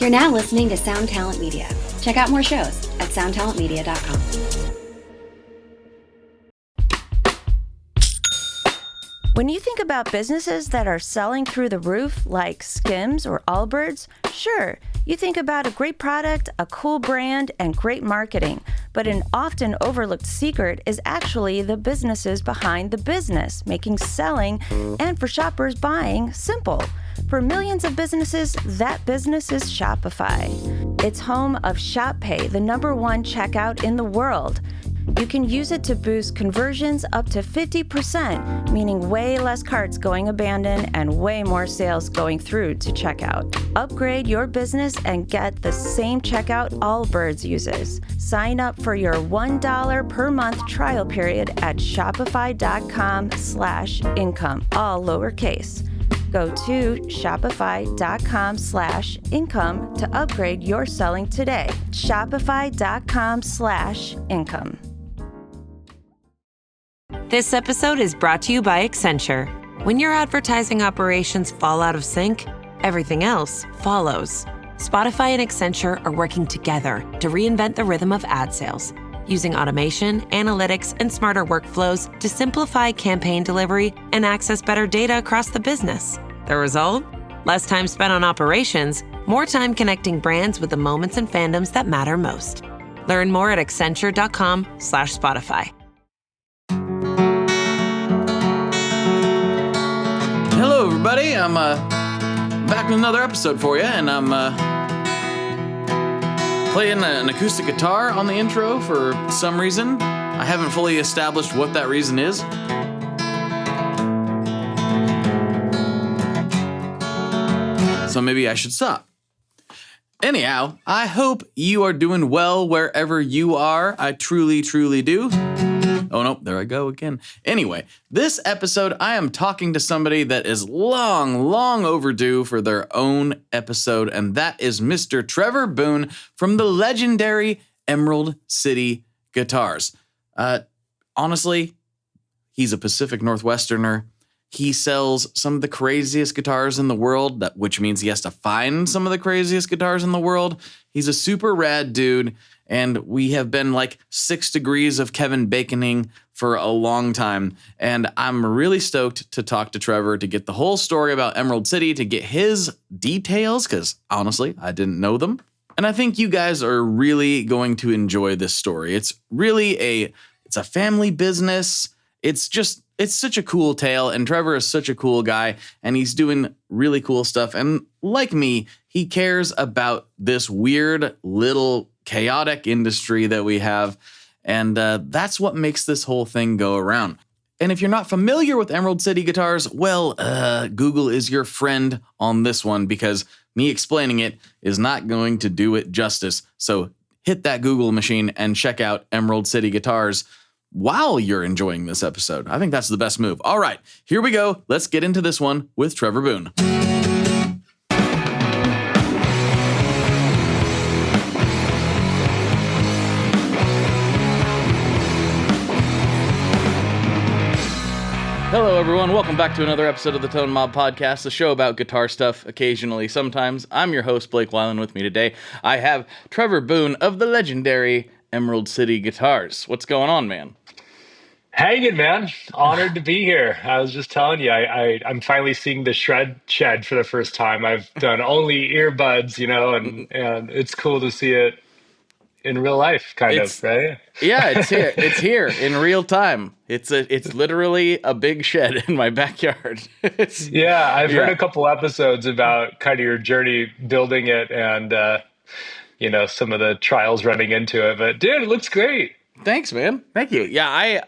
You're now listening to Sound Talent Media. Check out more shows at soundtalentmedia.com. When you think about businesses that are selling through the roof, like Skims or Allbirds, sure, you think about a great product, a cool brand, and great marketing. But an often overlooked secret is actually the businesses behind the business, making selling and for shoppers buying simple. For millions of businesses, that business is Shopify. It's home of ShopPay, the #1 checkout in the world. You can use it to boost conversions up to 50%, meaning way less carts going abandoned and way more sales going through to checkout. Upgrade your business and get the same checkout Allbirds uses. Sign up for your $1 per month trial period at shopify.com/income, all lowercase. Go to shopify.com/income to upgrade your selling today. Shopify.com/income. This episode is brought to you by Accenture. When your advertising operations fall out of sync, everything else follows. Spotify and Accenture are working together to reinvent the rhythm of ad sales, using automation, analytics, and smarter workflows to simplify campaign delivery and access better data across the business. The result? Less time spent on operations, more time connecting brands with the moments and fandoms that matter most. Learn more at accenture.com/Spotify. Hello, everybody. I'm back with another episode for you, and I'm playing an acoustic guitar on the intro for some reason. I haven't fully established what that reason is. So maybe I should stop. Anyhow, I hope you are doing well wherever you are. I truly, truly do. Oh, no, there I go again. Anyway, this episode, I am talking to somebody that is long, long overdue for their own episode, and that is Mr. Trevor Boone from the legendary Emerald City Guitars. Honestly, he's a Pacific Northwesterner. He sells some of the craziest guitars in the world, which means he has to find some of the craziest guitars in the world. He's a super rad dude, and we have been like 6 degrees of Kevin Baconing for a long time. And I'm really stoked to talk to Trevor, to get the whole story about Emerald City, to get his details, because honestly, I didn't know them. And I think you guys are really going to enjoy this story. It's really it's a family business. It's such a cool tale, and Trevor is such a cool guy, and he's doing really cool stuff. And like me, he cares about this weird little chaotic industry that we have, and that's what makes this whole thing go around. And if you're not familiar with Emerald City Guitars, well, Google is your friend on this one, because me explaining it is not going to do it justice. So hit that Google machine and check out Emerald City Guitars while you're enjoying this episode. I think that's the best move. All right, here we go. Let's get into this one with Trevor Boone. Hello, everyone. Welcome back to another episode of the Tone Mob Podcast, a show about guitar stuff, occasionally, sometimes. I'm your host, Blake Weiland. With me today, I have Trevor Boone of the legendary Emerald City Guitars. What's going on, man? Hanging, man. Honored to be here. I was just telling you, I'm finally seeing the shred shed for the first time. I've done only earbuds, and it's cool to see it in real life, kind of, right? Yeah, it's here. It's here in real time. It's literally a big shed in my backyard. I've heard a couple episodes about kind of your journey building it and some of the trials running into it. But dude, it looks great. Thanks, man. Thank you. Yeah, I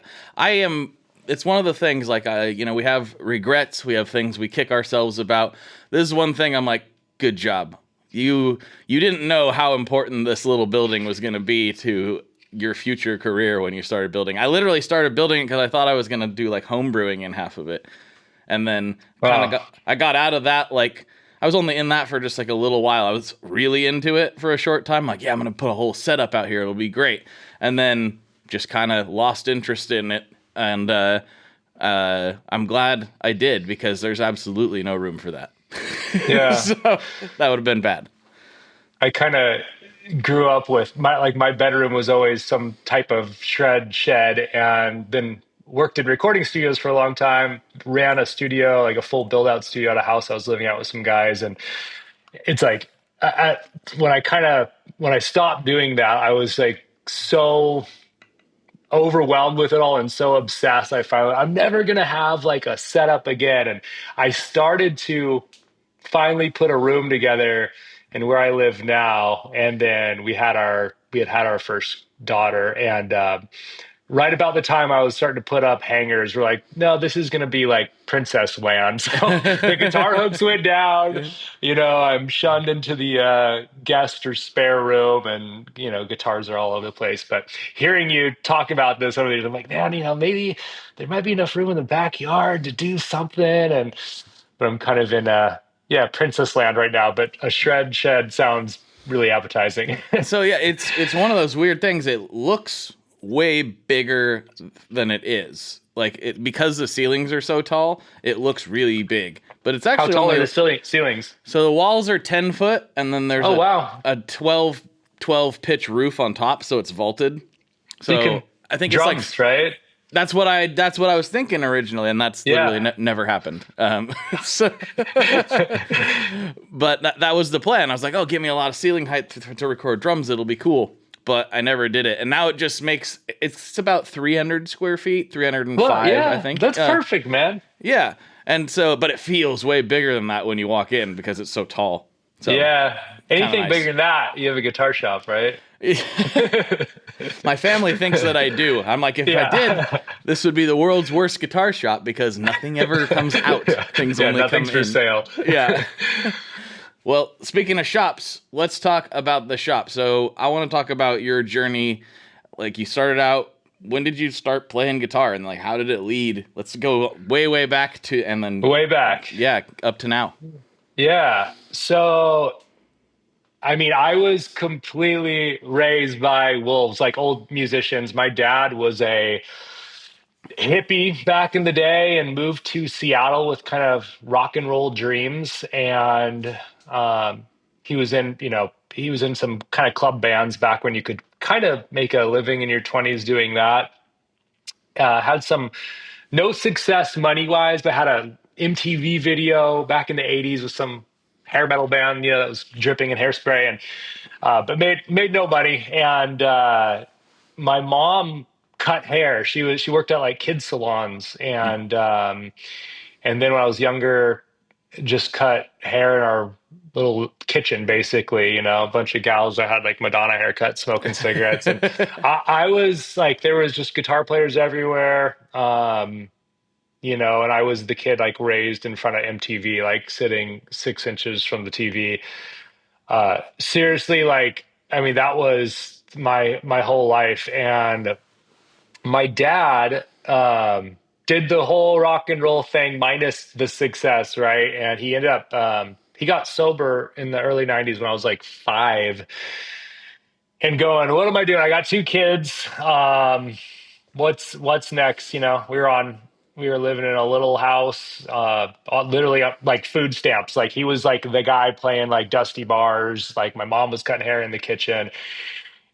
am. It's one of the things, like, we have regrets. We have things we kick ourselves about. This is one thing I'm like, good job. You didn't know how important this little building was going to be to your future career when you started building. I literally started building it because I thought I was going to do like home brewing in half of it. And then I got out of that. Like, I was only in that for just like a little while. I was really into it for a short time. Like, yeah, I'm going to put a whole setup out here. It'll be great. And then just kind of lost interest in it. And I'm glad I did, because there's absolutely no room for that. Yeah. So that would have been bad. I kind of grew up with my bedroom was always some type of shred shed, and then worked in recording studios for a long time, ran a studio, like a full build out studio at a house I was living out with some guys. And it's like, when I stopped doing that, I was like so overwhelmed with it all and so obsessed. I'm never going to have like a setup again. And I started to finally put a room together in where I live now. And then we had had our first daughter, and right about the time I was starting to put up hangers, we're like, no, this is going to be like princess land. So the guitar hooks went down, I'm shunned into the guest or spare room, and, guitars are all over the place. But hearing you talk about this over there, I'm like, man, maybe there might be enough room in the backyard to do something. But I'm kind of in princess land right now, but a shred shed sounds really appetizing. So yeah, it's one of those weird things. It looks way bigger than it is. Like because the ceilings are so tall, it looks really big. But it's actually how tall only are the ceilings? So the walls are 10 foot, and then there's a 12 pitch roof on top, so it's vaulted. So I think drums, it's like right. That's what I was thinking originally, and that's literally never happened. But that was the plan. I was like, oh, give me a lot of ceiling height to record drums. It'll be cool. But I never did it. And now it just it's about 300 square feet, 305, I think. That's perfect, man. Yeah. And so, but it feels way bigger than that when you walk in because it's so tall. So, yeah. Anything nice. bigger than that, you have a guitar shop, right? My family thinks that I do. I'm like, if I did, this would be the world's worst guitar shop because nothing ever comes out. Things only nothing's come for in. sale. Yeah. Well, speaking of shops, let's talk about the shop. So I want to talk about your journey. Like you started out, when did you start playing guitar, and like how did it lead? Let's go way, way back to, and then way back. Yeah, up to now. Yeah. So, I mean, I was completely raised by wolves, like old musicians. My dad was a hippie back in the day and moved to Seattle with kind of rock and roll dreams. And he was in some kind of club bands back when you could kind of make a living in your 20s doing that. Had some no success money-wise, but had a MTV video back in the 80s with some hair metal band, that was dripping in hairspray, and but made no money. And my mom cut hair. She worked at like kids salons, and then when I was younger, just cut hair in our little kitchen, basically, a bunch of gals that had like Madonna haircuts, smoking cigarettes. And I was like, there was just guitar players everywhere. And I was the kid like raised in front of MTV, like sitting 6 inches from the TV. Seriously, like, I mean, that was my whole life. And my dad did the whole rock and roll thing minus the success, right? And he ended up, he got sober in the early 90s when I was like 5, and going, what am I doing? I got 2 kids. What's next? We were living in a little house, literally like food stamps. Like he was like the guy playing like dusty bars. Like my mom was cutting hair in the kitchen,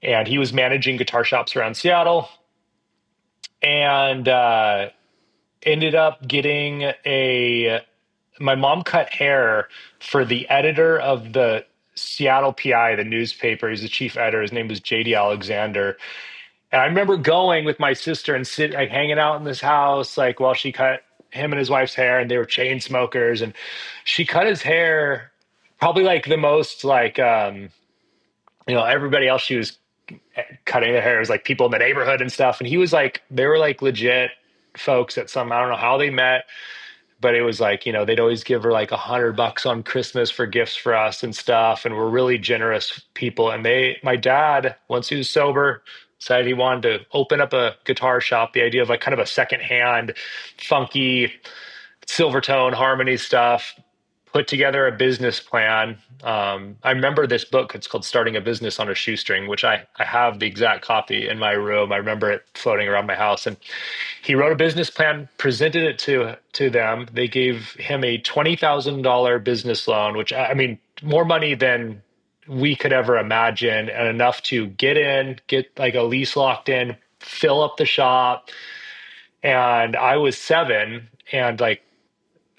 and he was managing guitar shops around Seattle, and ended up getting my mom cut hair for the editor of the Seattle PI, the newspaper. He's the chief editor. His name was JD Alexander. And I remember going with my sister and hanging out in this house, like while she cut him and his wife's hair, and they were chain smokers. And she cut his hair probably like the most like, everybody else she was cutting their hair was like people in the neighborhood and stuff. And he was like, they were like legit folks I don't know how they met, but it was like, they'd always give her like $100 on Christmas for gifts for us and stuff. And we're really generous people. And my dad, once he was sober, decided he wanted to open up a guitar shop. The idea of like kind of a secondhand, funky Silvertone harmony stuff, put together a business plan. I remember this book. It's called Starting a Business on a Shoestring, which I have the exact copy in my room. I remember it floating around my house. And he wrote a business plan, presented it to them. They gave him a $20,000 business loan, which, I mean, more money than we could ever imagine, and enough to get like a lease locked in, fill up the shop. And I was 7, and like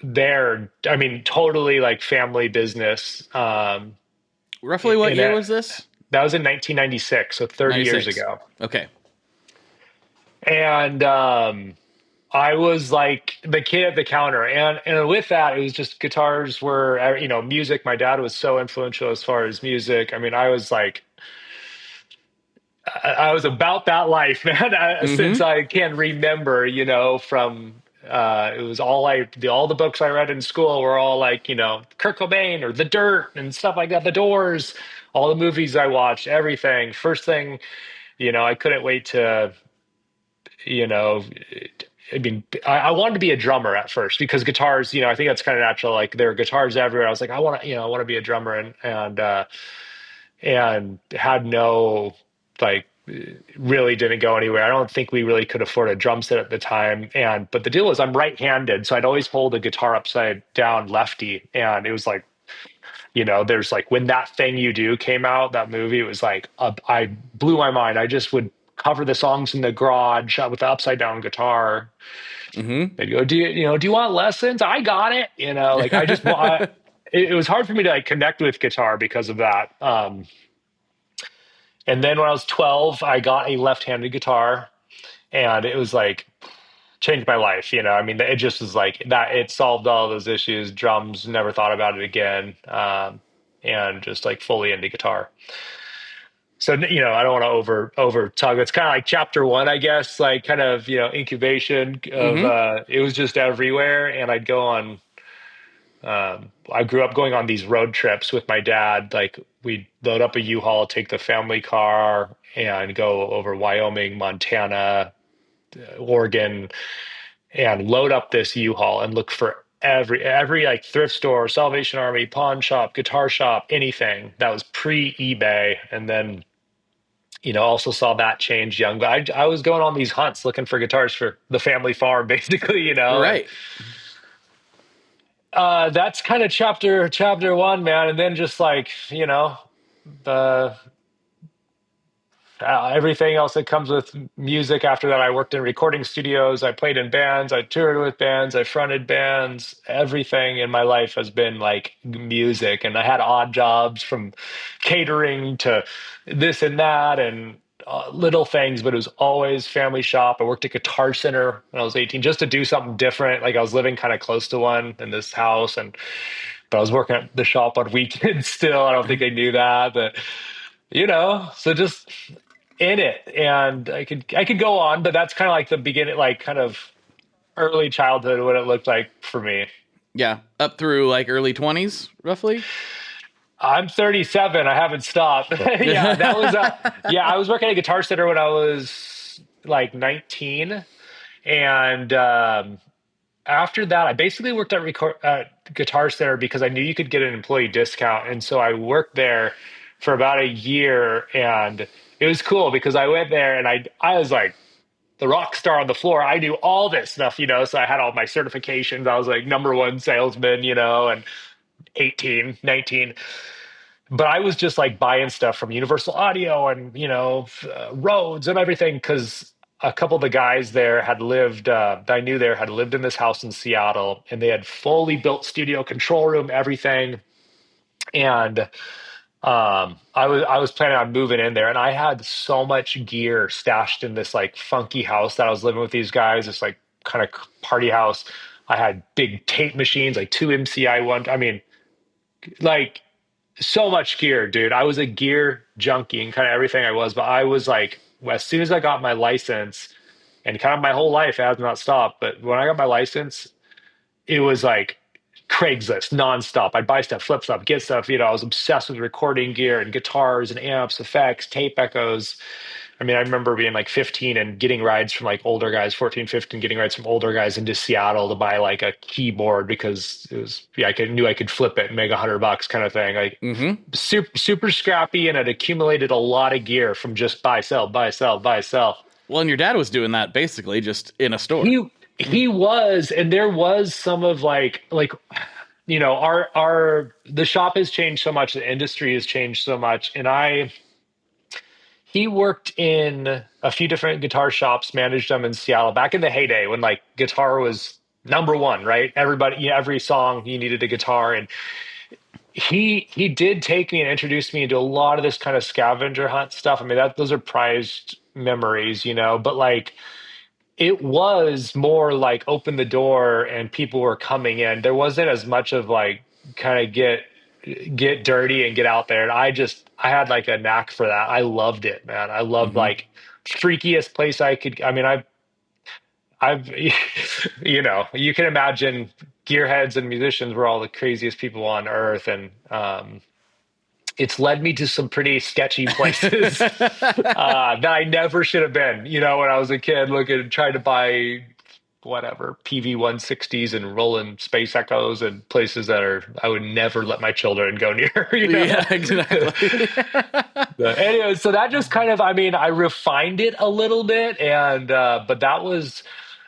I mean, totally like family business. Roughly what year was this? That was in 1996, so 30 years 96. ago. Okay. And I was like the kid at the counter, and with that, it was just guitars were, music. My dad was so influential as far as music. I mean, I was about that life, man, since I can remember, from it was all the books I read in school were all like, Kurt Cobain or The Dirt and stuff like that, The Doors, all the movies I watched, everything. First thing, I couldn't wait to, I mean, I wanted to be a drummer at first because guitars, I think that's kind of natural. Like there are guitars everywhere. I was like, I want to be a drummer, and had no, like, really didn't go anywhere. I don't think we really could afford a drum set at the time. But the deal was I'm right-handed, so I'd always hold a guitar upside down lefty. And it was like, there's like When That Thing You Do came out, that movie, it was like, I blew my mind. I just would cover the songs in the garage with the upside down guitar. They'd go, do you want lessons? I got it. Like I just, it was hard for me to like connect with guitar because of that. And then when I was 12, I got a left-handed guitar, and it was like changed my life. I mean, it just was like that. It solved all those issues. Drums, never thought about it again. And just like fully into guitar. So, I don't want to over talk. It's kind of like chapter 1, I guess, like kind of, incubation of, it was just everywhere. And I'd go on, I grew up going on these road trips with my dad. Like we'd load up a U-Haul, take the family car and go over Wyoming, Montana, Oregon, and load up this U-Haul and look for every like thrift store, Salvation Army, pawn shop, guitar shop, anything that was pre-eBay. And then, also saw that change young, but I was going on these hunts looking for guitars for the family farm, basically, Right. That's kind of chapter 1, man. And then just like, the everything else that comes with music. After that, I worked in recording studios. I played in bands. I toured with bands. I fronted bands. Everything in my life has been like music. And I had odd jobs from catering to this and that and little things, but it was always family shop. I worked at Guitar Center when I was 18 just to do something different. Like I was living kind of close to one in this house, but I was working at the shop on weekends still. I don't think they knew that, but so just in it. And I could go on, but that's kind of like the beginning, like kind of early childhood, what it looked like for me. Yeah. Up through like early 20s, roughly. I'm 37. I haven't stopped. Yeah, that was I was working at a Guitar Center when I was like 19. And after that, I basically worked at Guitar Center because I knew you could get an employee discount. And so I worked there for about a year, and it was cool because I went there and I was like the rock star on the floor. I knew all this stuff, so I had all my certifications. I was like #1 salesman, and 18, 19. But I was just like buying stuff from Universal Audio and, Rhodes and everything because a couple of the guys there had lived, that I knew there had lived in this house in Seattle, and they had fully built studio control room, everything. And I was planning on moving in there, and I had so much gear stashed in this like funky house that I was living with these guys, this like kind of party house. I had big tape machines, like 2 MCI one. I mean, like so much gear, dude. I was a gear junkie and kind of everything I was, but I was like, as soon as I got my license, and kind of my whole life has not stopped, but when I got my license, it was like Craigslist nonstop. I'd buy stuff, flip stuff, get stuff. I was obsessed with recording gear and guitars and amps, effects, tape echoes. I mean, I remember being like 15 and getting rides from like older guys, 14, 15, getting rides from older guys into Seattle to buy like a keyboard because it was, knew I could flip it and make $100 kind of thing. Like super, super scrappy, and it accumulated a lot of gear from just buy, sell, buy, sell, buy, sell. Well, and your dad was doing that basically just in a store. He was, and there was some of like the shop has changed so much, the industry has changed so much, and he worked in a few different guitar shops, managed them in Seattle back in the heyday when like guitar was number one, right? Every song you needed a guitar, and he did take me and introduce me into a lot of this kind of scavenger hunt stuff. I mean, those are prized memories, but like it was more like open the door and people were coming in. There wasn't as much of like kind of get dirty and get out there. And I had like a knack for that. I loved it, man. I loved like freakiest place I could. I mean, I've, you can imagine gearheads and musicians were all the craziest people on earth. And, it's led me to some pretty sketchy places that I never should have been, when I was a kid trying to buy whatever PV-160s and Roland Space Echoes and places that I would never let my children go near. Yeah, exactly. But anyway, so that just kind of, I refined it a little bit, and but that was.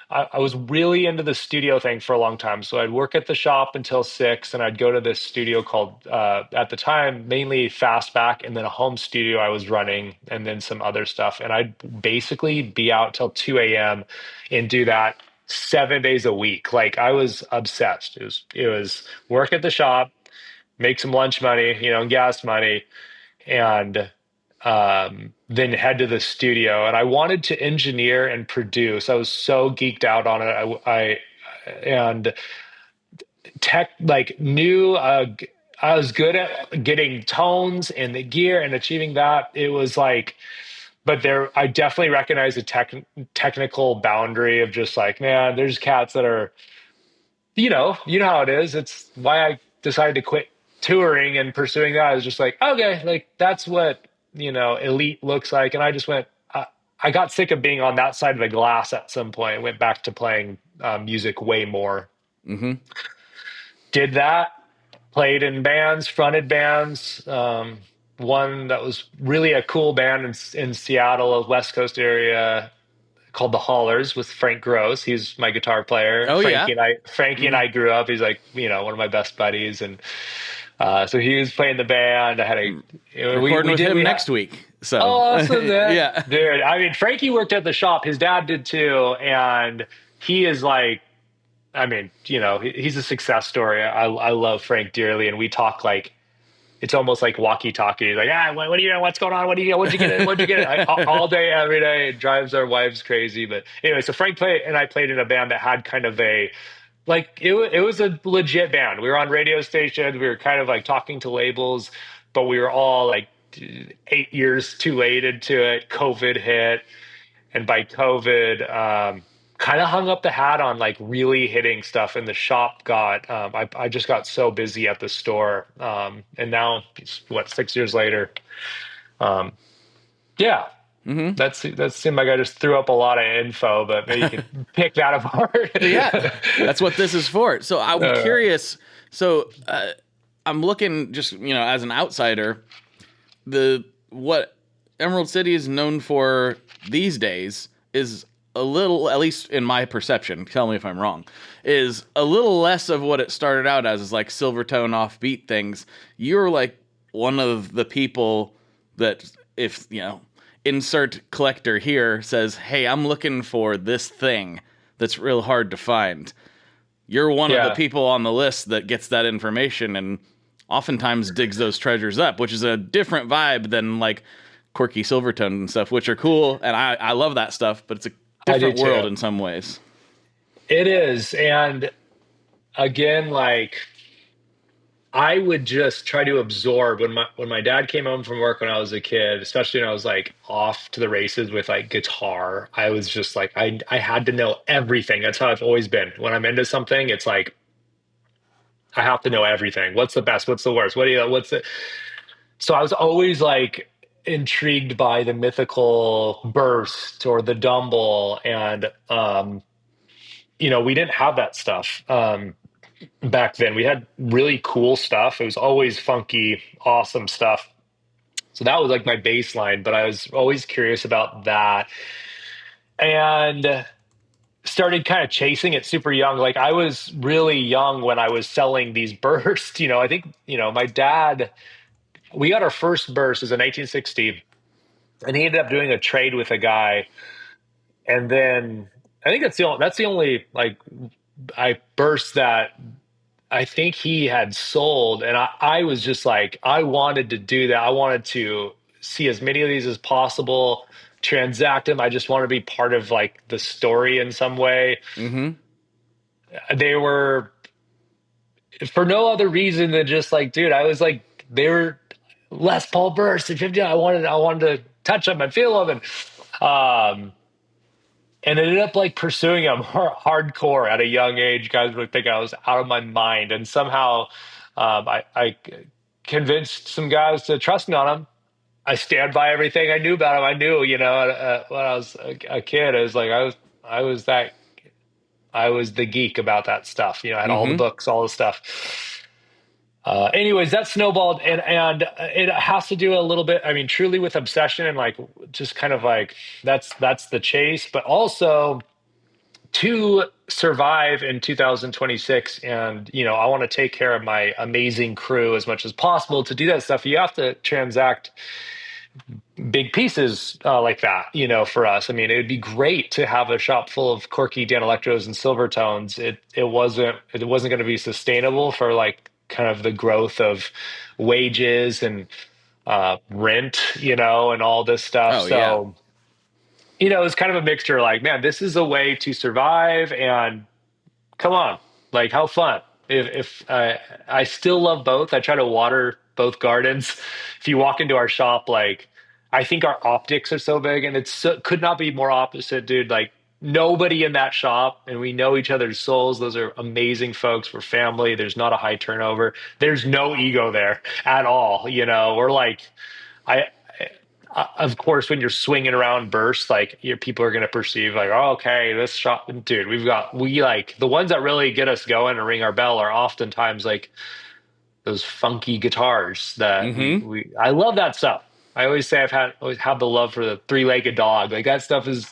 I was really into the studio thing for a long time. So I'd work at the shop until 6, and I'd go to this studio called, at the time, mainly Fastback, and then a home studio I was running, and then some other stuff. And I'd basically be out till 2 a.m. and do that 7 days a week. Like I was obsessed. It was work at the shop, make some lunch money, and gas money, and then head to the studio. And I wanted to engineer and produce. I was so geeked out on it. I and tech like knew I was good at getting tones and the gear and achieving that. It was like, but I definitely recognize the technical boundary of just like, man, there's cats that are, you know how it is. It's why I decided to quit touring and pursuing that. I was just like, okay, like that's what, elite looks like. And I just went, I got sick of being on that side of the glass at some point. Went back to playing music way more. Mm-hmm. Did that, played in bands, fronted bands. One that was really a cool band in Seattle, a West Coast area, called the Haulers with Frank Gross. He's my guitar player. Oh, Frankie and I grew up. He's like, one of my best buddies. And so he was playing the band. I had recording with him next week. So awesome, man. Yeah. Dude, Frankie worked at the shop. His dad did too. And he is like, he's a success story. I love Frank dearly. And we talk like, it's almost like walkie-talkie. He's like, what do you know? What's going on? What'd you get it? What'd you get it? All day, every day. It drives our wives crazy. But anyway, so Frank and I played in a band that had kind of it was a legit band. We were on radio stations. We were kind of like talking to labels, but we were all like 8 years too late into it. COVID hit. And by COVID, kind of hung up the hat on like really hitting stuff, and the shop got I just got so busy at the store, and now 6 years later, Mm-hmm. that seemed like I just threw up a lot of info, but maybe you can pick that apart. Yeah, that's what this is for. So I'm curious. So I'm looking just as an outsider, what Emerald City is known for these days is a little, at least in my perception, tell me if I'm wrong, is a little less of what it started out as, is like Silvertone offbeat things. You're like one of the people that, if, insert collector here says, hey, I'm looking for this thing that's real hard to find. You're one of the people on the list that gets that information and oftentimes digs those treasures up, which is a different vibe than like quirky Silvertone and stuff, which are cool. And I love that stuff, but it's a different world in some ways. It is. And again, like I would just try to absorb when my dad came home from work when I was a kid, especially when I was like off to the races with like guitar. I was just like, I had to know everything. That's how I've always been. When I'm into something, it's like, I have to know everything. What's the best? What's the worst? So I was always like intrigued by the mythical burst or the dumble. And, we didn't have that stuff. Back then we had really cool stuff. It was always funky, awesome stuff. So that was like my baseline, but I was always curious about that. And started kind of chasing it super young. Like I was really young when I was selling these bursts. I think, my dad, we got our first burst as a 1960, and he ended up doing a trade with a guy. And then I think that's the only like I burst that I think he had sold. And I was just like, I wanted to do that. I wanted to see as many of these as possible, transact them. I just want to be part of like the story in some way. They were for no other reason than just like, dude, I was like, they were Les Paul bursts at 50. I wanted to touch them and feel them. And ended up like pursuing them hardcore at a young age. Guys would think I was out of my mind. And somehow I convinced some guys to trust me on them. I stand by everything I knew about them. I knew, when I was a kid, I was like, I was the geek about that stuff. I had all the books, all the stuff. Anyways, that snowballed, and it has to do a little bit, I mean, truly with obsession and like just kind of like that's the chase, but also to survive in 2026. And I want to take care of my amazing crew as much as possible. To do that stuff, you have to transact big pieces like that, for us. I mean, it would be great to have a shop full of quirky Dan Electros and Silvertones. It wasn't going to be sustainable for like kind of the growth of wages and rent, and all this stuff. It was kind of a mixture like, man, this is a way to survive, and come on, like, how fun. If I still love both. I try to water both gardens. If you walk into our shop, like, I think our optics are so big, and could not be more opposite, dude. Like, nobody in that shop, and we know each other's souls. Those are amazing folks. We're family. There's not a high turnover. There's no ego there at all. We're like, of course, when you're swinging around bursts, like people are going to perceive like, oh, okay, this shop, dude, we like the ones that really get us going and ring our bell are oftentimes like those funky guitars that I love that stuff. I always say always have the love for the three-legged dog. Like that stuff is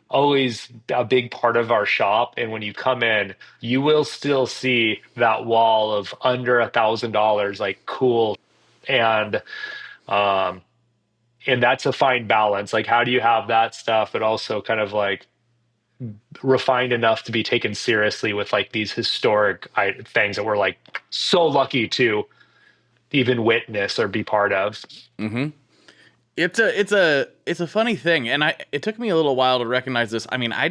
always a big part of our shop. And when you come in, you will still see that wall of under $1,000, like cool. And that's a fine balance. Like, how do you have that stuff, but also kind of like refined enough to be taken seriously with like these historic things that we're like so lucky to even witness or be part of. It's a funny thing, and it took me a little while to recognize this. I mean, I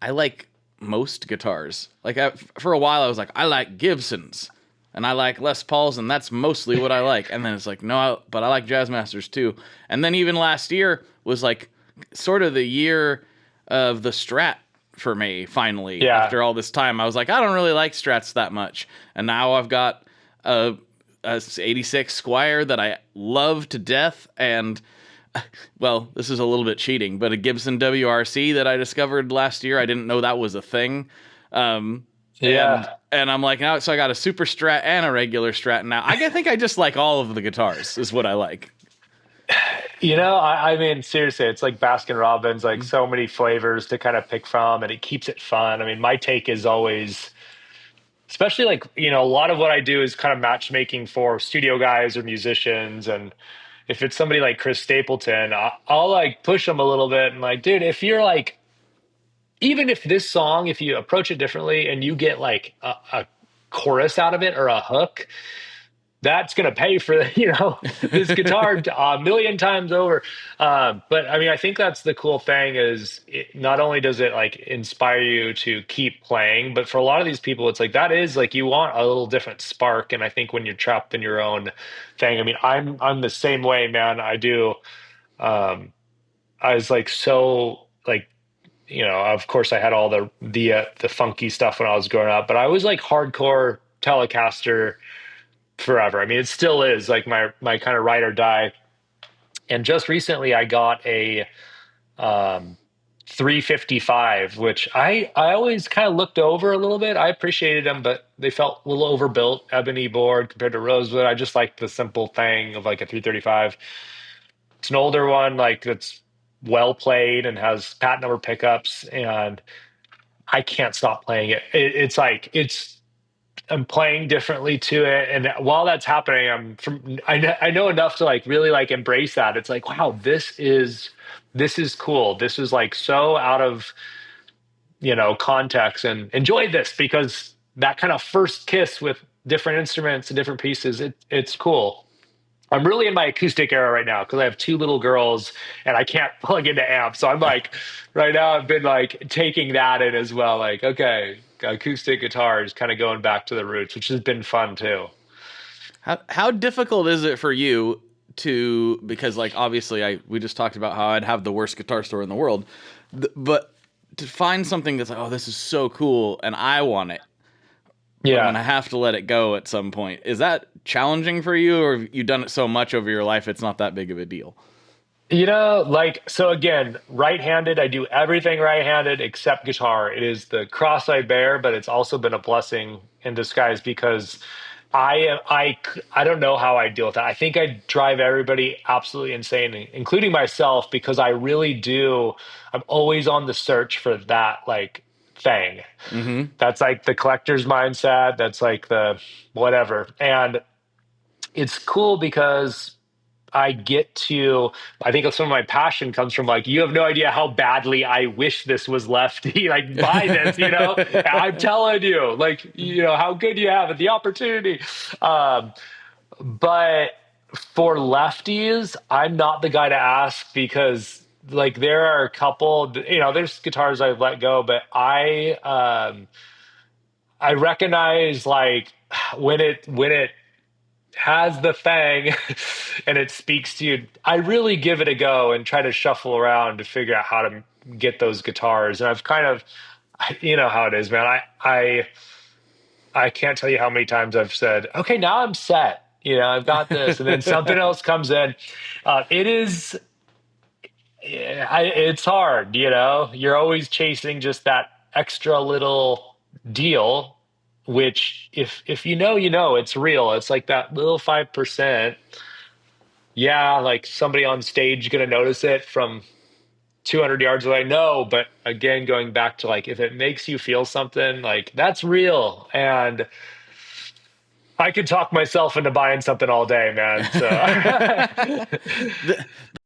like most guitars. Like for a while, I was like, I like Gibsons. And I like Les Pauls, and that's mostly what I like. And then it's like, no, but I like Jazzmasters too. And then even last year was like sort of the year of the Strat for me, finally. Yeah. After all this time, I was like, I don't really like Strats that much. And now I've got a 86 Squire that I love to death. And, well, this is a little bit cheating, but a Gibson WRC that I discovered last year. I didn't know that was a thing. And I'm like, now, so I got a super Strat and a regular Strat now. I think I just like all of the guitars is what I like. I mean, seriously, it's like Baskin Robbins, like so many flavors to kind of pick from, and it keeps it fun. I mean, my take is always, especially like, a lot of what I do is kind of matchmaking for studio guys or musicians. And if it's somebody like Chris Stapleton, I'll like push them a little bit and like, dude, if you're like, even if this song, if you approach it differently and you get like a chorus out of it or a hook, that's going to pay for, this guitar a million times over. But I mean, I think that's the cool thing is not only does it like inspire you to keep playing, but for a lot of these people, it's like, that is like, you want a little different spark. And I think when you're trapped in your own thing, I mean, I'm the same way, man. I do. I was like, so like, of course I had all the funky stuff when I was growing up, but I was like hardcore Telecaster forever. I mean, it still is like my kind of ride or die. And just recently I got a 355, which I always kind of looked over a little bit. I appreciated them, but they felt a little overbuilt, ebony board compared to rosewood. I just like the simple thing of like a 335. It's an older one, like that's well played and has patent number pickups, and I can't stop playing it. It's like I'm playing differently to it, and while that's happening, I know enough to like really like embrace that. It's like, wow, this is cool. This is like so out of context, and enjoy this because that kind of first kiss with different instruments and different pieces, it's cool. I'm really in my acoustic era right now because I have two little girls and I can't plug into amps. So I'm like, right now I've been like taking that in as well. Like, okay, acoustic guitars, kind of going back to the roots, which has been fun too. How difficult is it for you because like obviously we just talked about how I'd have the worst guitar store in the world, but to find something that's like, oh, this is so cool and I want it. Yeah. And I have to let it go at some point. Is that challenging for you, or have you done it so much over your life it's not that big of a deal? So again, right-handed, I do everything right-handed except guitar. It is the cross I bear, but it's also been a blessing in disguise because I don't know how I deal with that. I think I drive everybody absolutely insane, including myself, because I really do. I'm always on the search for that, like, thing. Mm-hmm. That's like the collector's mindset. That's like the whatever. And it's cool because I think some of my passion comes from like, you have no idea how badly I wish this was lefty, like buy this, I'm telling you, like, how good you have it, the opportunity. But for lefties, I'm not the guy to ask because like there are a couple, there's guitars I've let go, but I recognize like when it has the thing and it speaks to you, I really give it a go and try to shuffle around to figure out how to get those guitars. And I've kind of, how it is, man. I can't tell you how many times I've said, okay, now I'm set. I've got this. And then something else comes in. It's hard, you're always chasing just that extra little deal, which if it's real. It's like that little 5%. Yeah, like somebody on stage going to notice it from 200 yards away. No, but again, going back to like, if it makes you feel something, like that's real. And I could talk myself into buying something all day, man. So.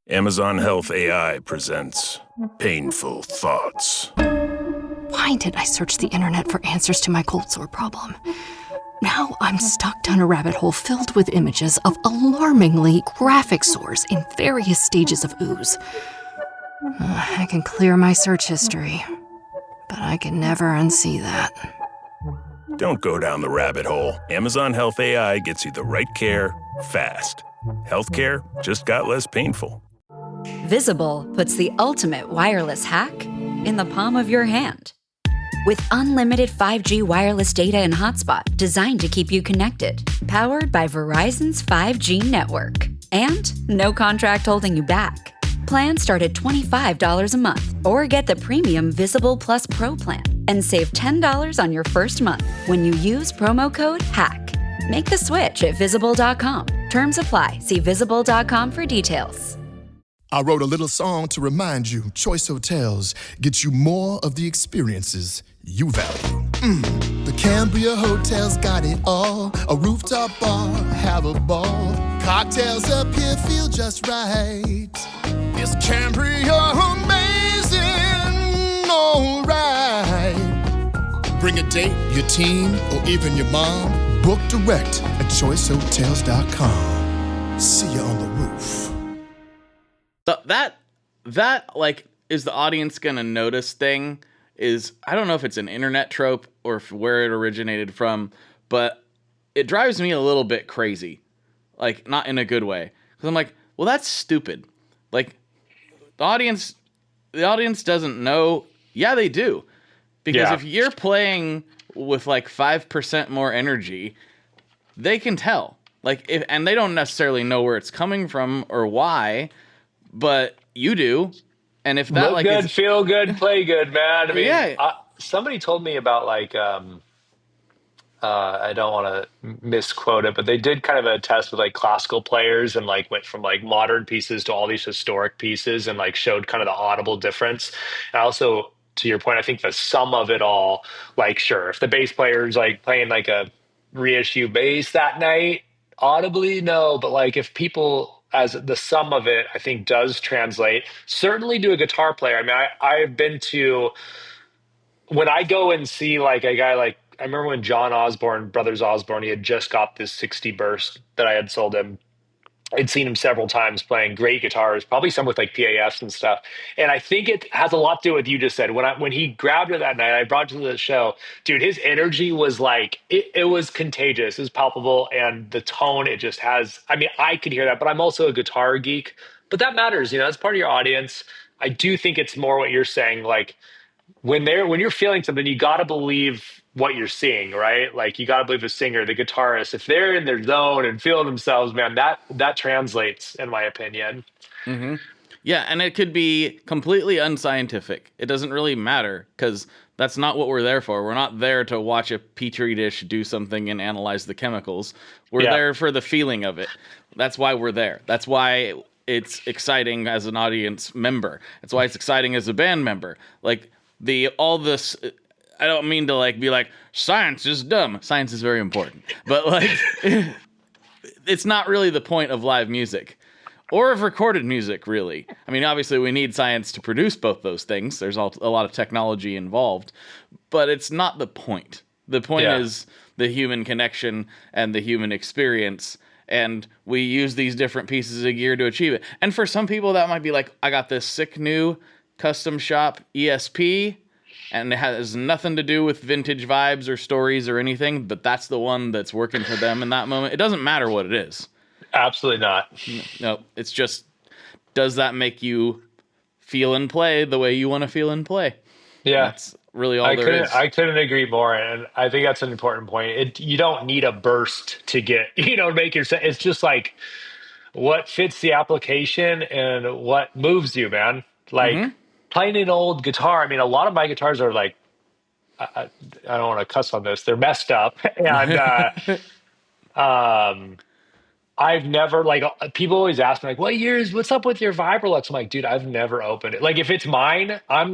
Amazon Health AI presents Painful Thoughts. Why did I search the internet for answers to my cold sore problem? Now I'm stuck down a rabbit hole filled with images of alarmingly graphic sores in various stages of ooze. I can clear my search history, but I can never unsee that. Don't go down the rabbit hole. Amazon Health AI gets you the right care, fast. Healthcare just got less painful. Visible puts the ultimate wireless hack in the palm of your hand. With unlimited 5G wireless data and hotspot designed to keep you connected, powered by Verizon's 5G network. And no contract holding you back. Plans start at $25 a month, or get the premium Visible Plus Pro plan and save $10 on your first month when you use promo code HACK. Make the switch at Visible.com. Terms apply. See Visible.com for details. I wrote a little song to remind you, Choice Hotels get you more of the experiences you value. The Cambria Hotel's got it all. A rooftop bar, have a ball. Cocktails up here feel just right. Is Cambria amazing? All right. Bring a date, your team, or even your mom. Book direct at choicehotels.com. See you on the roof. That like is the audience gonna notice thing is, I don't know if it's an internet trope or where it originated from, but it drives me a little bit crazy, like not in a good way, because I'm like, well, that's stupid. Like the audience doesn't know. Yeah, they do, because if you're playing with like 5% more energy, they can tell. Like and they don't necessarily know where it's coming from or why. But you do, and if that look good, feel good, play good, man. I mean, yeah. Somebody told me about like I don't want to misquote it, but they did kind of a test with like classical players and like went from like modern pieces to all these historic pieces and like showed kind of the audible difference. And also to your point, I think the sum of it all, like, sure, if the bass player is like playing like a reissue bass that night, audibly, no. But like if people, as the sum of it, I think does translate. Certainly to a guitar player. I mean, I've been to, when I go and see like a guy like, I remember when John Osborne, Brothers Osborne, he had just got this 60 burst that I had sold him. I'd seen him several times playing great guitars, probably some with like PAFs and stuff. And I think it has a lot to do with what you just said. When he grabbed it that night, I brought it to the show, dude, his energy was like, it was contagious. It was palpable. And the tone, it just has, I mean, I could hear that, but I'm also a guitar geek, but that matters. You know, that's part of your audience. I do think it's more what you're saying. Like when you're feeling something, you got to believe what you're seeing, right? Like you got to believe the singer, the guitarist, if they're in their zone and feeling themselves, man, that translates, in my opinion. Mm-hmm. Yeah, and it could be completely unscientific. It doesn't really matter because that's not what we're there for. We're not there to watch a petri dish do something and analyze the chemicals. We're there for the feeling of it. That's why we're there. That's why it's exciting as an audience member. That's why it's exciting as a band member. Like all this. I don't mean to like be like, science is dumb. Science is very important. But like, it's not really the point of live music or of recorded music, really. I mean, obviously we need science to produce both those things. There's a lot of technology involved, but it's not the point. The point is the human connection and the human experience. And we use these different pieces of gear to achieve it. And for some people that might be like, I got this sick new custom shop ESP, and it has nothing to do with vintage vibes or stories or anything, but that's the one that's working for them in that moment. It doesn't matter what it is. Absolutely not. No, it's just, does that make you feel and play the way you want to feel and play? Yeah. That's really all there is. I couldn't agree more. And I think that's an important point. You don't need a burst to get, make your, it's just like what fits the application and what moves you, man. Like, playing an old guitar, I mean, a lot of my guitars are like, I don't want to cuss on this, they're messed up. And I've never, like, people always ask me, like, what's up with your Vibrolux? I'm like, dude, I've never opened it. Like, if it's mine, I'm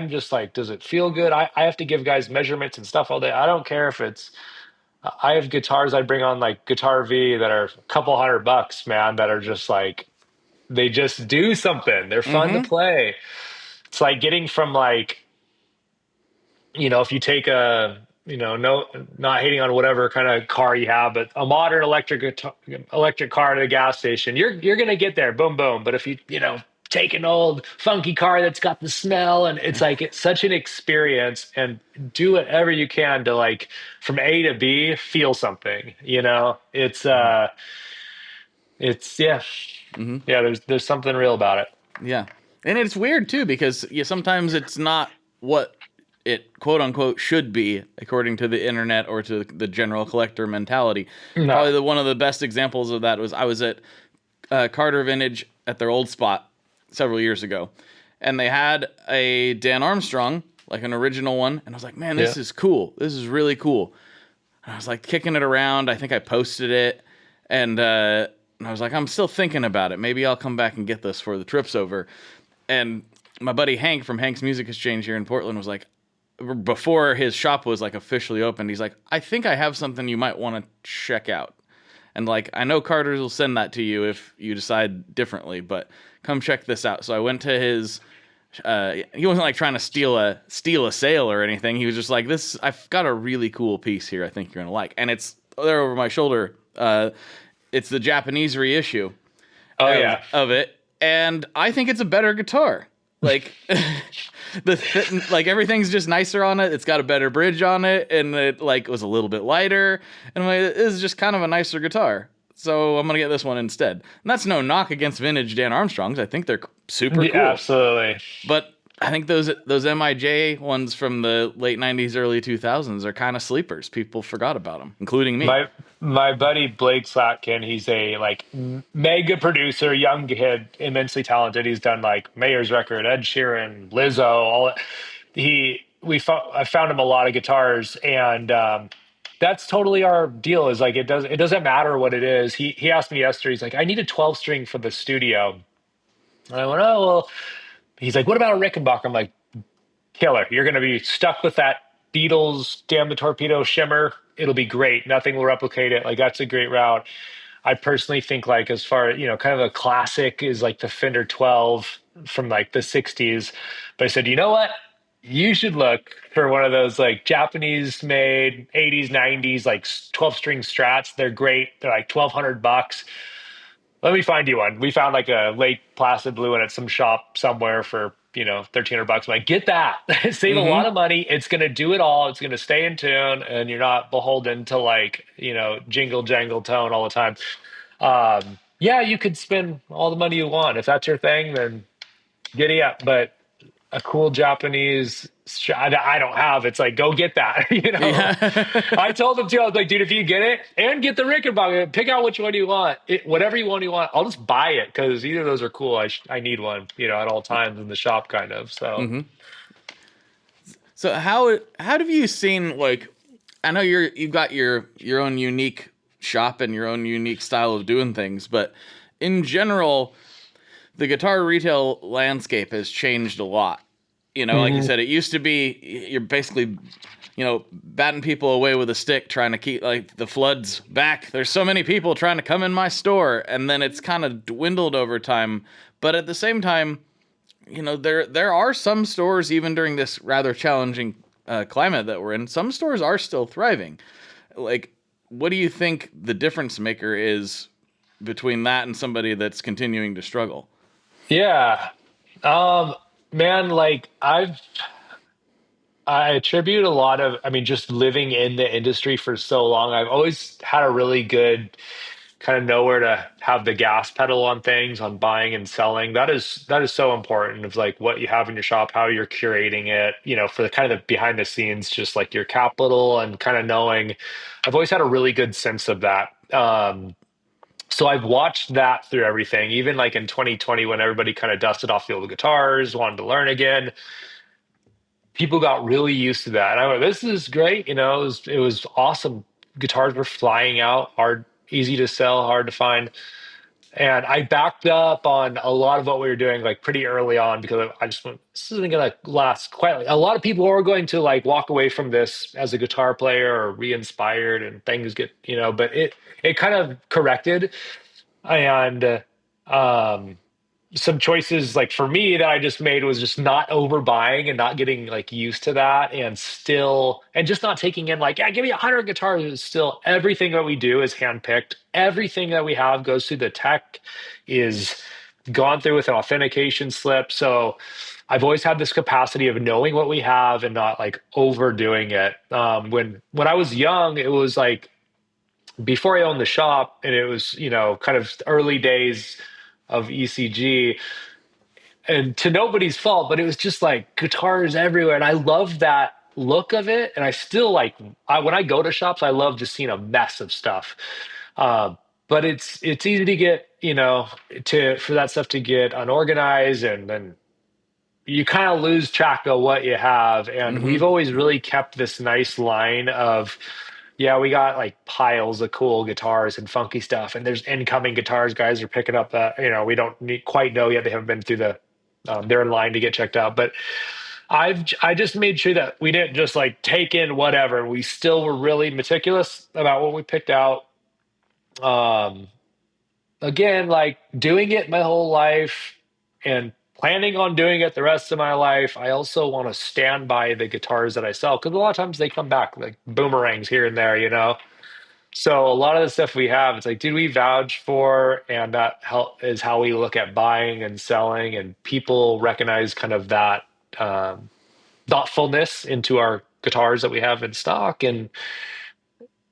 just like, does it feel good? I have to give guys measurements and stuff all day. I don't care if I have guitars I bring on, like Guitar V, that are a couple $100, man, that are just like, they just do something. They're fun to play. It's like getting from like, if you take not hating on whatever kind of car you have, but a modern electric car at a gas station, you're going to get there, boom, boom. But if you take an old funky car that's got the smell, and it's like, it's such an experience, and do whatever you can to, like, from A to B, feel something, it's there's something real about it. Yeah. And it's weird too, because sometimes it's not what it quote unquote should be according to the internet or to the general collector mentality. No. Probably one of the best examples of that was I was at Carter Vintage at their old spot several years ago, and they had a Dan Armstrong, like an original one, and I was like, man, this is cool. This is really cool. And I was like kicking it around. I think I posted it, and I was like, I'm still thinking about it. Maybe I'll come back and get this for the trips over. And my buddy Hank from Hank's Music Exchange here in Portland was like, before his shop was like officially opened, he's like, I think I have something you might want to check out. And like, I know Carter's will send that to you if you decide differently, but come check this out. So I went to his, he wasn't like trying to steal a sale or anything. He was just like, I've got a really cool piece here I think you're going to like. And it's there over my shoulder. It's the Japanese reissue of it. And I think it's a better guitar. Like, like everything's just nicer on it. It's got a better bridge on it, and it like was a little bit lighter. And it is just kind of a nicer guitar. So I'm gonna get this one instead. And that's no knock against vintage Dan Armstrongs. I think they're super cool. Absolutely. But I think those MIJ ones from the late 90s, early 2000s are kind of sleepers. People forgot about them, including me. My buddy Blake Slatkin, he's a like mega producer, young kid, immensely talented. He's done like Mayer's record, Ed Sheeran, Lizzo, all. I found him a lot of guitars, and that's totally our deal. Is like it doesn't matter what it is. He asked me yesterday. He's like, I need a 12-string for the studio, and I went, oh well. He's like, what about a Rickenbacker? I'm like, killer. You're going to be stuck with that Beatles Damn the Torpedo shimmer. It'll be great. Nothing will replicate it. Like that's a great route. I personally think like as far, kind of a classic is like the Fender 12 from like the 60s. But I said, you know what? You should look for one of those like Japanese made 80s, 90s, like 12 string strats. They're great. They're like $1,200. Let me find you one. We found like a late Placid blue one at some shop somewhere for, $1,300. I'm like, get that. Save a lot of money. It's going to do it all. It's going to stay in tune and you're not beholden to like, jingle jangle tone all the time. Yeah, you could spend all the money you want. If that's your thing, then giddy up. But a cool Japanese I don't have. It's like, go get that. I told them too. I was like, dude, if you get it and get the Rickenbacker, pick out which one you want. Whatever you want. I'll just buy it because either of those are cool. I need one, at all times in the shop, kind of. So, So how have you seen, like, I know you've got your own unique shop and your own unique style of doing things, but in general, the guitar retail landscape has changed a lot. Like you said, it used to be you're basically, batting people away with a stick, trying to keep like the floods back. There's so many people trying to come in my store, and then it's kind of dwindled over time. But at the same time, there are some stores, even during this rather challenging climate that we're in, some stores are still thriving. Like, what do you think the difference maker is between that and somebody that's continuing to struggle? Yeah. Man, like I attribute a lot of, just living in the industry for so long, I've always had a really good kind of know where to have the gas pedal on things, on buying and selling. That is so important of like what you have in your shop, how you're curating it, for the kind of the behind the scenes, just like your capital and kind of knowing. I've always had a really good sense of that. So I've watched that through everything, even like in 2020 when everybody kind of dusted off the old guitars, wanted to learn again. People got really used to that. And I went, this is great. It was awesome. Guitars were flying out, hard, easy to sell, hard to find. And I backed up on a lot of what we were doing like pretty early on because I just went, this isn't going to last quite. A lot of people are going to like walk away from this as a guitar player or re-inspired and things get, but it kind of corrected. And some choices like for me that I just made was just not overbuying and not getting like used to that and just not taking in like, yeah, give me 100 guitars. It's still everything that we do is handpicked. Everything that we have goes through the tech is gone through with an authentication slip. So I've always had this capacity of knowing what we have and not like overdoing it. When I was young, it was like before I owned the shop and it was, kind of early days of ECG, and to nobody's fault, but it was just like guitars everywhere. And I love that look of it. And I still when I go to shops, I love just seeing a mess of stuff. But it's easy to get, for that stuff to get unorganized and then you kind of lose track of what you have. And we've always really kept this nice line of, yeah, we got like piles of cool guitars and funky stuff. And there's incoming guitars. Guys are picking up that, we don't quite know yet. They haven't been through they're in line to get checked out. But I just made sure that we didn't just like take in whatever. We still were really meticulous about what we picked out. Again, like doing it my whole life and planning on doing it the rest of my life. I also want to stand by the guitars that I sell because a lot of times they come back like boomerangs here and there, So a lot of the stuff we have, it's like, did we vouch for? And that is how we look at buying and selling, and people recognize kind of that thoughtfulness into our guitars that we have in stock. And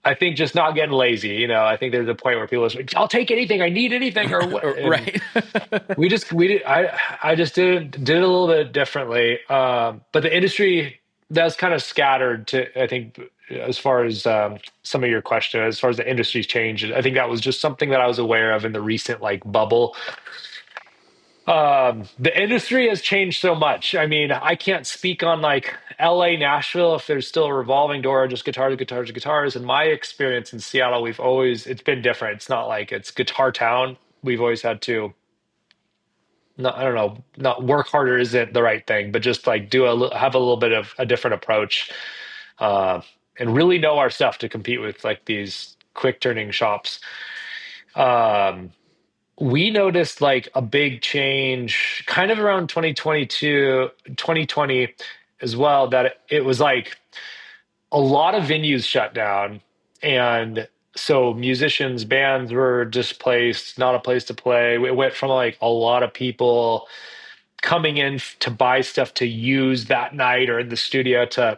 I think just not getting lazy, I think there's a point where people are like, I'll take anything. I need anything or what. Right. I just did it a little bit differently. But the industry that's kind of scattered to, I think, as far as some of your question, as far as the industry's changed, I think that was just something that I was aware of in the recent like bubble. The industry has changed so much. I can't speak on like LA, Nashville, if there's still a revolving door, just guitars. In my experience in Seattle, it's been different. It's not like it's guitar town. We've always had to, not, I don't know, not work harder isn't the right thing, but just like have a little bit of a different approach, and really know our stuff to compete with like these quick turning shops. We noticed like a big change kind of around 2020 as well, that it was like a lot of venues shut down. And so musicians, bands were displaced, not a place to play. It went from like a lot of people coming in to buy stuff to use that night or in the studio to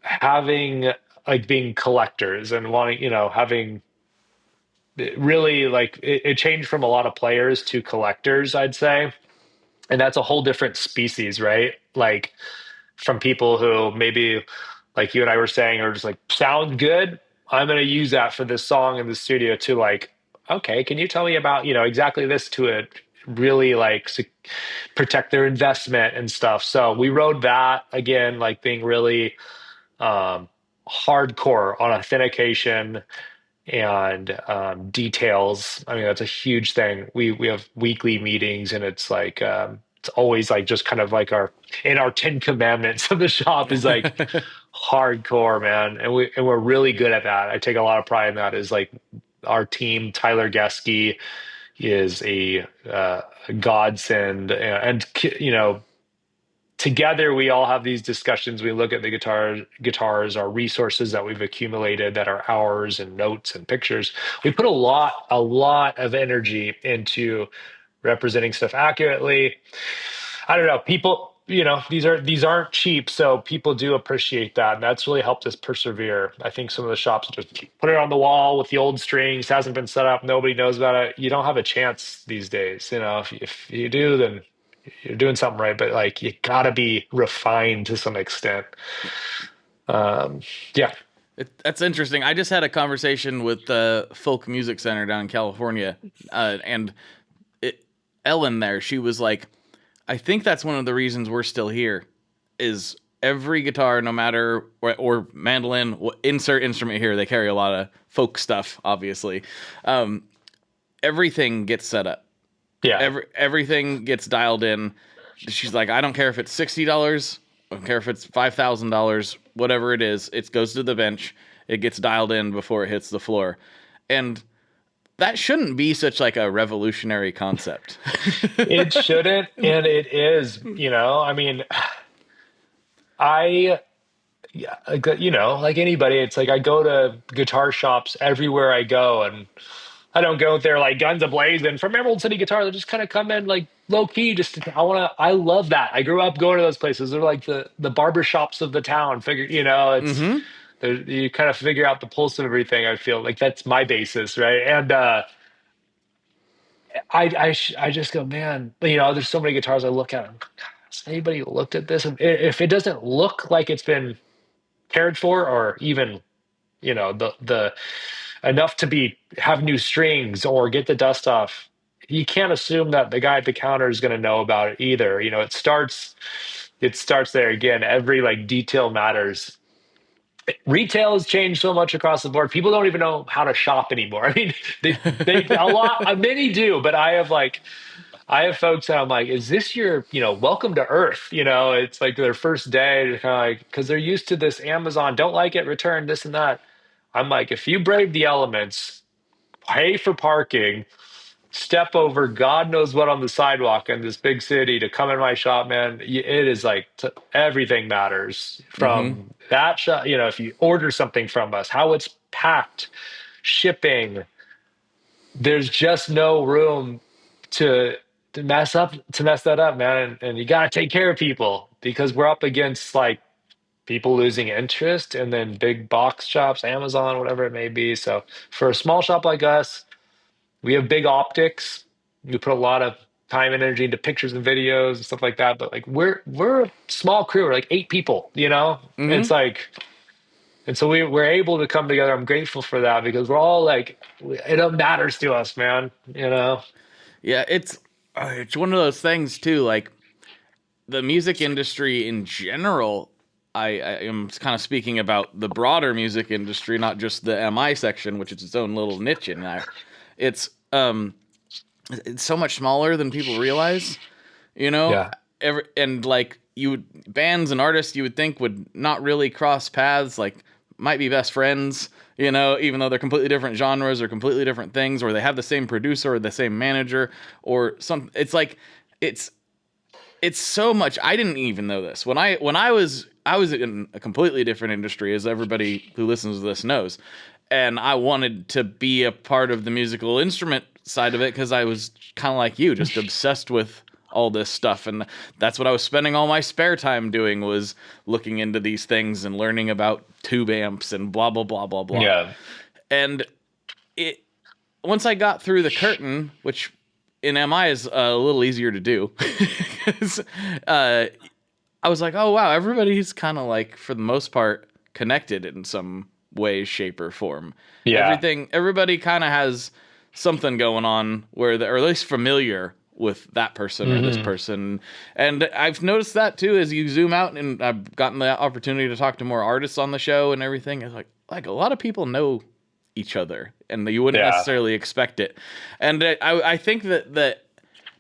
having like being collectors and wanting, having really like it changed from a lot of players to collectors, I'd say. And that's a whole different species, right? Like from people who maybe like you and I were saying are just like, sound good, I'm going to use that for this song in the studio, to like, okay, can you tell me about, exactly this, to it really like protect their investment and stuff. So we rode that again, like being really hardcore on authentication and details. I mean, that's a huge thing. We have weekly meetings, and it's like it's always like just kind of like our 10 commandments of the shop is like hardcore, man. And we're really good at that. I take a lot of pride in that. Is like our team, Tyler Geske is a godsend, and together we all have these discussions. We look at the guitars, our resources that we've accumulated, that are ours, and notes and pictures. We put a lot of energy into representing stuff accurately. I don't know, people, these aren't cheap, so people do appreciate that, and that's really helped us persevere. I think some of the shops just put it on the wall with the old strings, hasn't been set up, nobody knows about it. You don't have a chance these days. If you do, then you're doing something right, but like you gotta be refined to some extent. Yeah. That's interesting. I just had a conversation with the Folk Music Center down in California, and Ellen there, she was like, I think that's one of the reasons we're still here, is every guitar, no matter, or mandolin, insert instrument here, they carry a lot of folk stuff, obviously. Everything gets set up. Yeah. Everything gets dialed in. She's like, I don't care if it's $60, I don't care if it's $5,000, whatever it is, it goes to the bench, it gets dialed in before it hits the floor. And that shouldn't be such like a revolutionary concept. It shouldn't, and it is. I mean, like anybody, it's like I go to guitar shops everywhere I go, and I don't go there like guns a-blazing from Emerald City Guitar. They just kind of come in like low key. I love that. I grew up going to those places. They're like the barber shops of the town. You kind of figure out the pulse of everything. I feel like that's my basis, right? And I just go, man. There's so many guitars I look at. Has anybody looked at this? If it doesn't look like it's been cared for, or even the enough to have new strings or get the dust off, you can't assume that the guy at the counter is going to know about it either. It starts there again. Every like detail matters. Retail has changed so much across the board. People don't even know how to shop anymore. I mean, many do, but I have folks that I'm like, is this your, welcome to Earth? It's like their first day, kind of like, because they're used to this Amazon, don't like it, return, this and that. I'm like, if you brave the elements, pay for parking, step over God knows what on the sidewalk in this big city to come in my shop, man, it is like everything matters from that shop. If you order something from us, how it's packed, shipping, there's just no room to mess that up, man. And you got to take care of people, because we're up against like people losing interest, and then big box shops, Amazon, whatever it may be. So for a small shop like us, we have big optics. We put a lot of time and energy into pictures and videos and stuff like that. But like we're a small crew. We're like 8 people, It's like, and so we're able to come together. I'm grateful for that, because we're all like, it matters to us, man. Yeah, it's one of those things too. Like the music industry in general, I am kind of speaking about the broader music industry, not just the MI section, which is its own little niche in there. It's it's so much smaller than people realize, you know? Yeah. And like bands and artists you would think would not really cross paths, like might be best friends, you know, even though they're completely different genres or completely different things, or they have the same producer or the same manager or something. It's like, it's so much. I didn't even know this when I was in a completely different industry, as everybody who listens to this knows. And I wanted to be a part of the musical instrument side of it because I was kind of like you, just obsessed with all this stuff. And that's what I was spending all my spare time doing, was looking into these things and learning about tube amps and blah, blah, blah, blah, blah. Yeah. And once I got through the curtain, which in MI is a little easier to do, 'cause, I was like, oh, wow, everybody's kind of like, for the most part, connected in some way, shape, or form. Yeah. Everybody kind of has something going on where or at least familiar with that person or this person. And I've noticed that too, as you zoom out, and I've gotten the opportunity to talk to more artists on the show and everything. It's like a lot of people know each other, and you wouldn't necessarily expect it. And I think that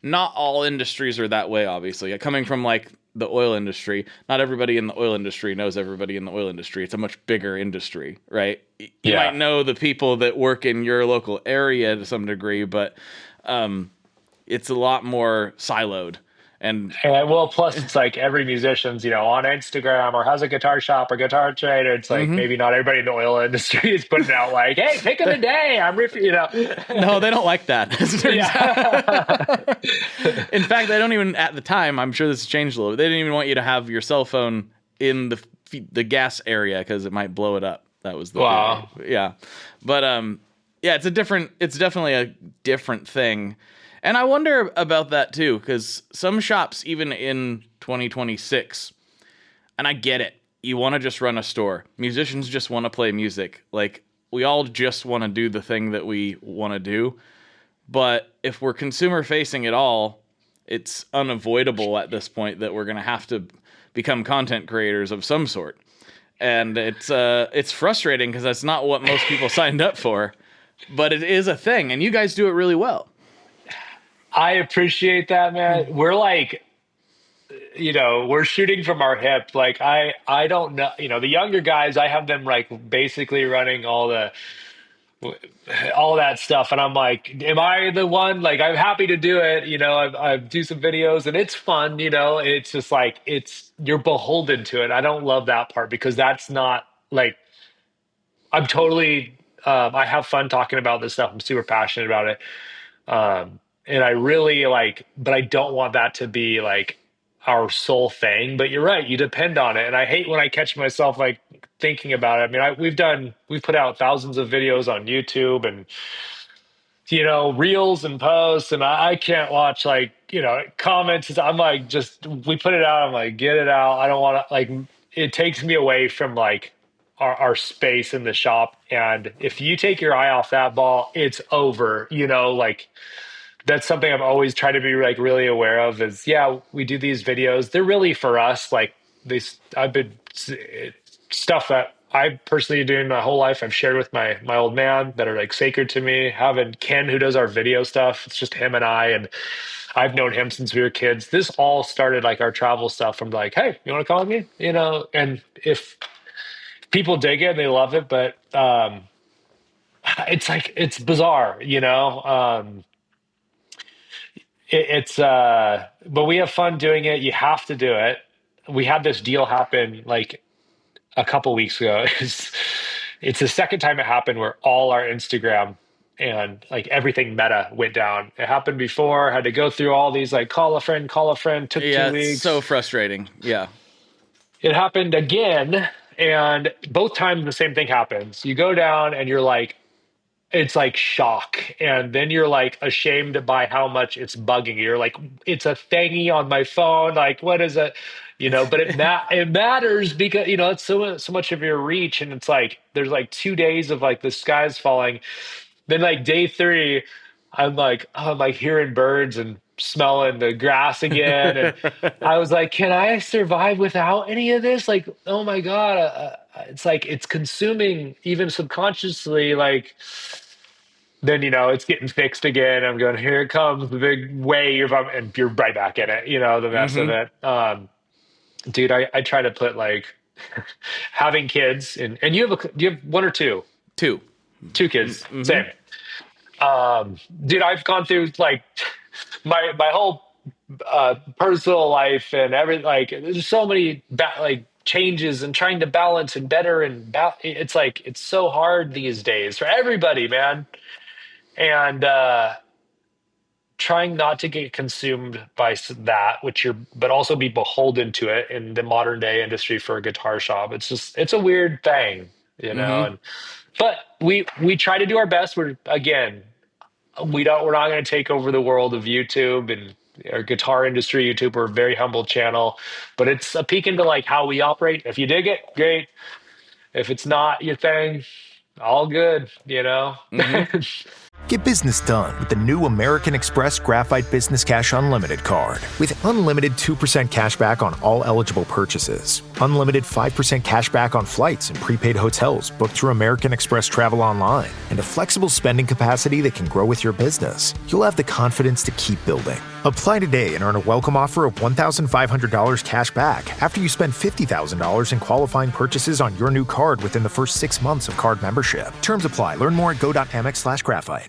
not all industries are that way, obviously. Coming from like the oil industry, not everybody in the oil industry knows everybody in the oil industry. It's a much bigger industry, right? You might know the people that work in your local area to some degree, but it's a lot more siloed. And well, plus it's like every musician's, you know, on Instagram or has a guitar shop or guitar trade. It's like maybe not everybody in the oil industry is putting out like, hey, pick of the day. I'm you know. No, they don't like that. In fact, they don't even, at the time, I'm sure this has changed a little bit, they didn't even want you to have your cell phone in the gas area because it might blow it up. That was the theory. Yeah. But yeah, it's definitely a different thing. And I wonder about that too, because some shops, even in 2026, and I get it, you want to just run a store. Musicians just want to play music. Like, we all just want to do the thing that we want to do. But if we're consumer facing at all, it's unavoidable at this point that we're going to have to become content creators of some sort. And it's frustrating because that's not what most people signed up for. But it is a thing, and you guys do it really well. I appreciate that, man. We're like, you know, we're shooting from our hip. Like, I don't know, you know, the younger guys, I have them like basically running all that stuff. And I'm like, am I the one? Like, I'm happy to do it. You know, I do some videos and it's fun, you know, it's just like, you're beholden to it. I don't love that part because that's not like, I'm totally, I have fun talking about this stuff. I'm super passionate about it. And I really but I don't want that to be like our sole thing, but you're right. You depend on it. And I hate when I catch myself like thinking about it. I mean, we've put out thousands of videos on YouTube and, you know, reels and posts, and I can't watch like, you know, comments. I'm like, we put it out. I'm like, get it out. I don't want to it takes me away from like our space in the shop. And if you take your eye off that ball, it's over, you know, like, that's something I've always tried to be like really aware of is, we do these videos. They're really for us. Like stuff that I personally doing my whole life. I've shared with my old man that are like sacred to me. Having Ken, who does our video stuff. It's just him and I, and I've known him since we were kids. This all started like our travel stuff from like, hey, you want to call me? You know, and if people dig it, they love it. But it's like, it's bizarre, you know? But we have fun doing it. You have to do it. We had this deal happen like a couple weeks ago. It's the second time it happened where all our Instagram and like everything Meta went down. It happened before, had to go through all these like call a friend, took 2 weeks. It's so frustrating. Yeah. It happened again. And both times the same thing happens. You go down and you're like, it's like shock. And then you're like ashamed by how much it's bugging you. You're like, it's a thingy on my phone. Like, what is it? You know, but it matters because, you know, it's so much of your reach. And it's like, there's like 2 days of like the sky's falling. Then like day 3, I'm like hearing birds and smelling the grass again. And I was like, can I survive without any of this? Like, oh my God. It's like, it's consuming even subconsciously, like, then, it's getting fixed again. I'm going, here it comes, the big wave, and you're right back in it, the mess of it. Dude, I try to put like having kids and you have one or two? Two Kids. Same. Dude, I've gone through like my whole personal life and everything. Like, there's so many like changes and trying to balance and better it's like it's so hard these days for everybody, man. And trying not to get consumed by that, but also be beholden to it in the modern day industry for a guitar shop. It's a weird thing, but we try to do our best. We're not going to take over the world of YouTube and our guitar industry. YouTube, we're a very humble channel, but it's a peek into like how we operate. If you dig it, great. If it's not your thing, all good, Get business done with the new American Express Graphite Business Cash Unlimited card. With unlimited 2% cash back on all eligible purchases, unlimited 5% cash back on flights and prepaid hotels booked through American Express Travel Online, and a flexible spending capacity that can grow with your business, you'll have the confidence to keep building. Apply today and earn a welcome offer of $1,500 cash back after you spend $50,000 in qualifying purchases on your new card within the first 6 months of card membership. Terms apply. Learn more at go.amex/graphite.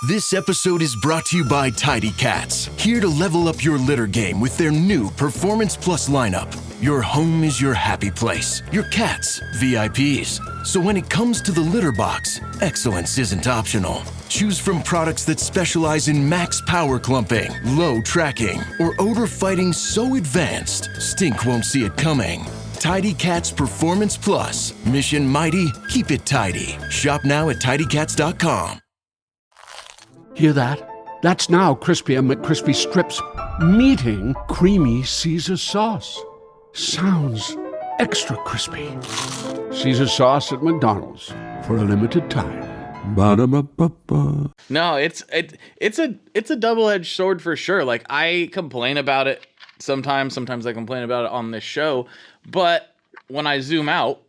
This episode is brought to you by Tidy Cats, here to level up your litter game with their new Performance Plus lineup. Your home is your happy place, your cats, VIPs. So when it comes to the litter box, excellence isn't optional. Choose from products that specialize in max power clumping, low tracking, or odor fighting so advanced, stink won't see it coming. Tidy Cats Performance Plus. Mission mighty, keep it tidy. Shop now at tidycats.com. Hear that? That's now Crispy and McCrispy strips meeting Creamy Caesar sauce. Sounds extra crispy. Caesar sauce at McDonald's for a limited time. Ba-da-ba-ba-ba. No, it's a double-edged sword for sure. Like, I complain about it sometimes I complain about it on this show, but when I zoom out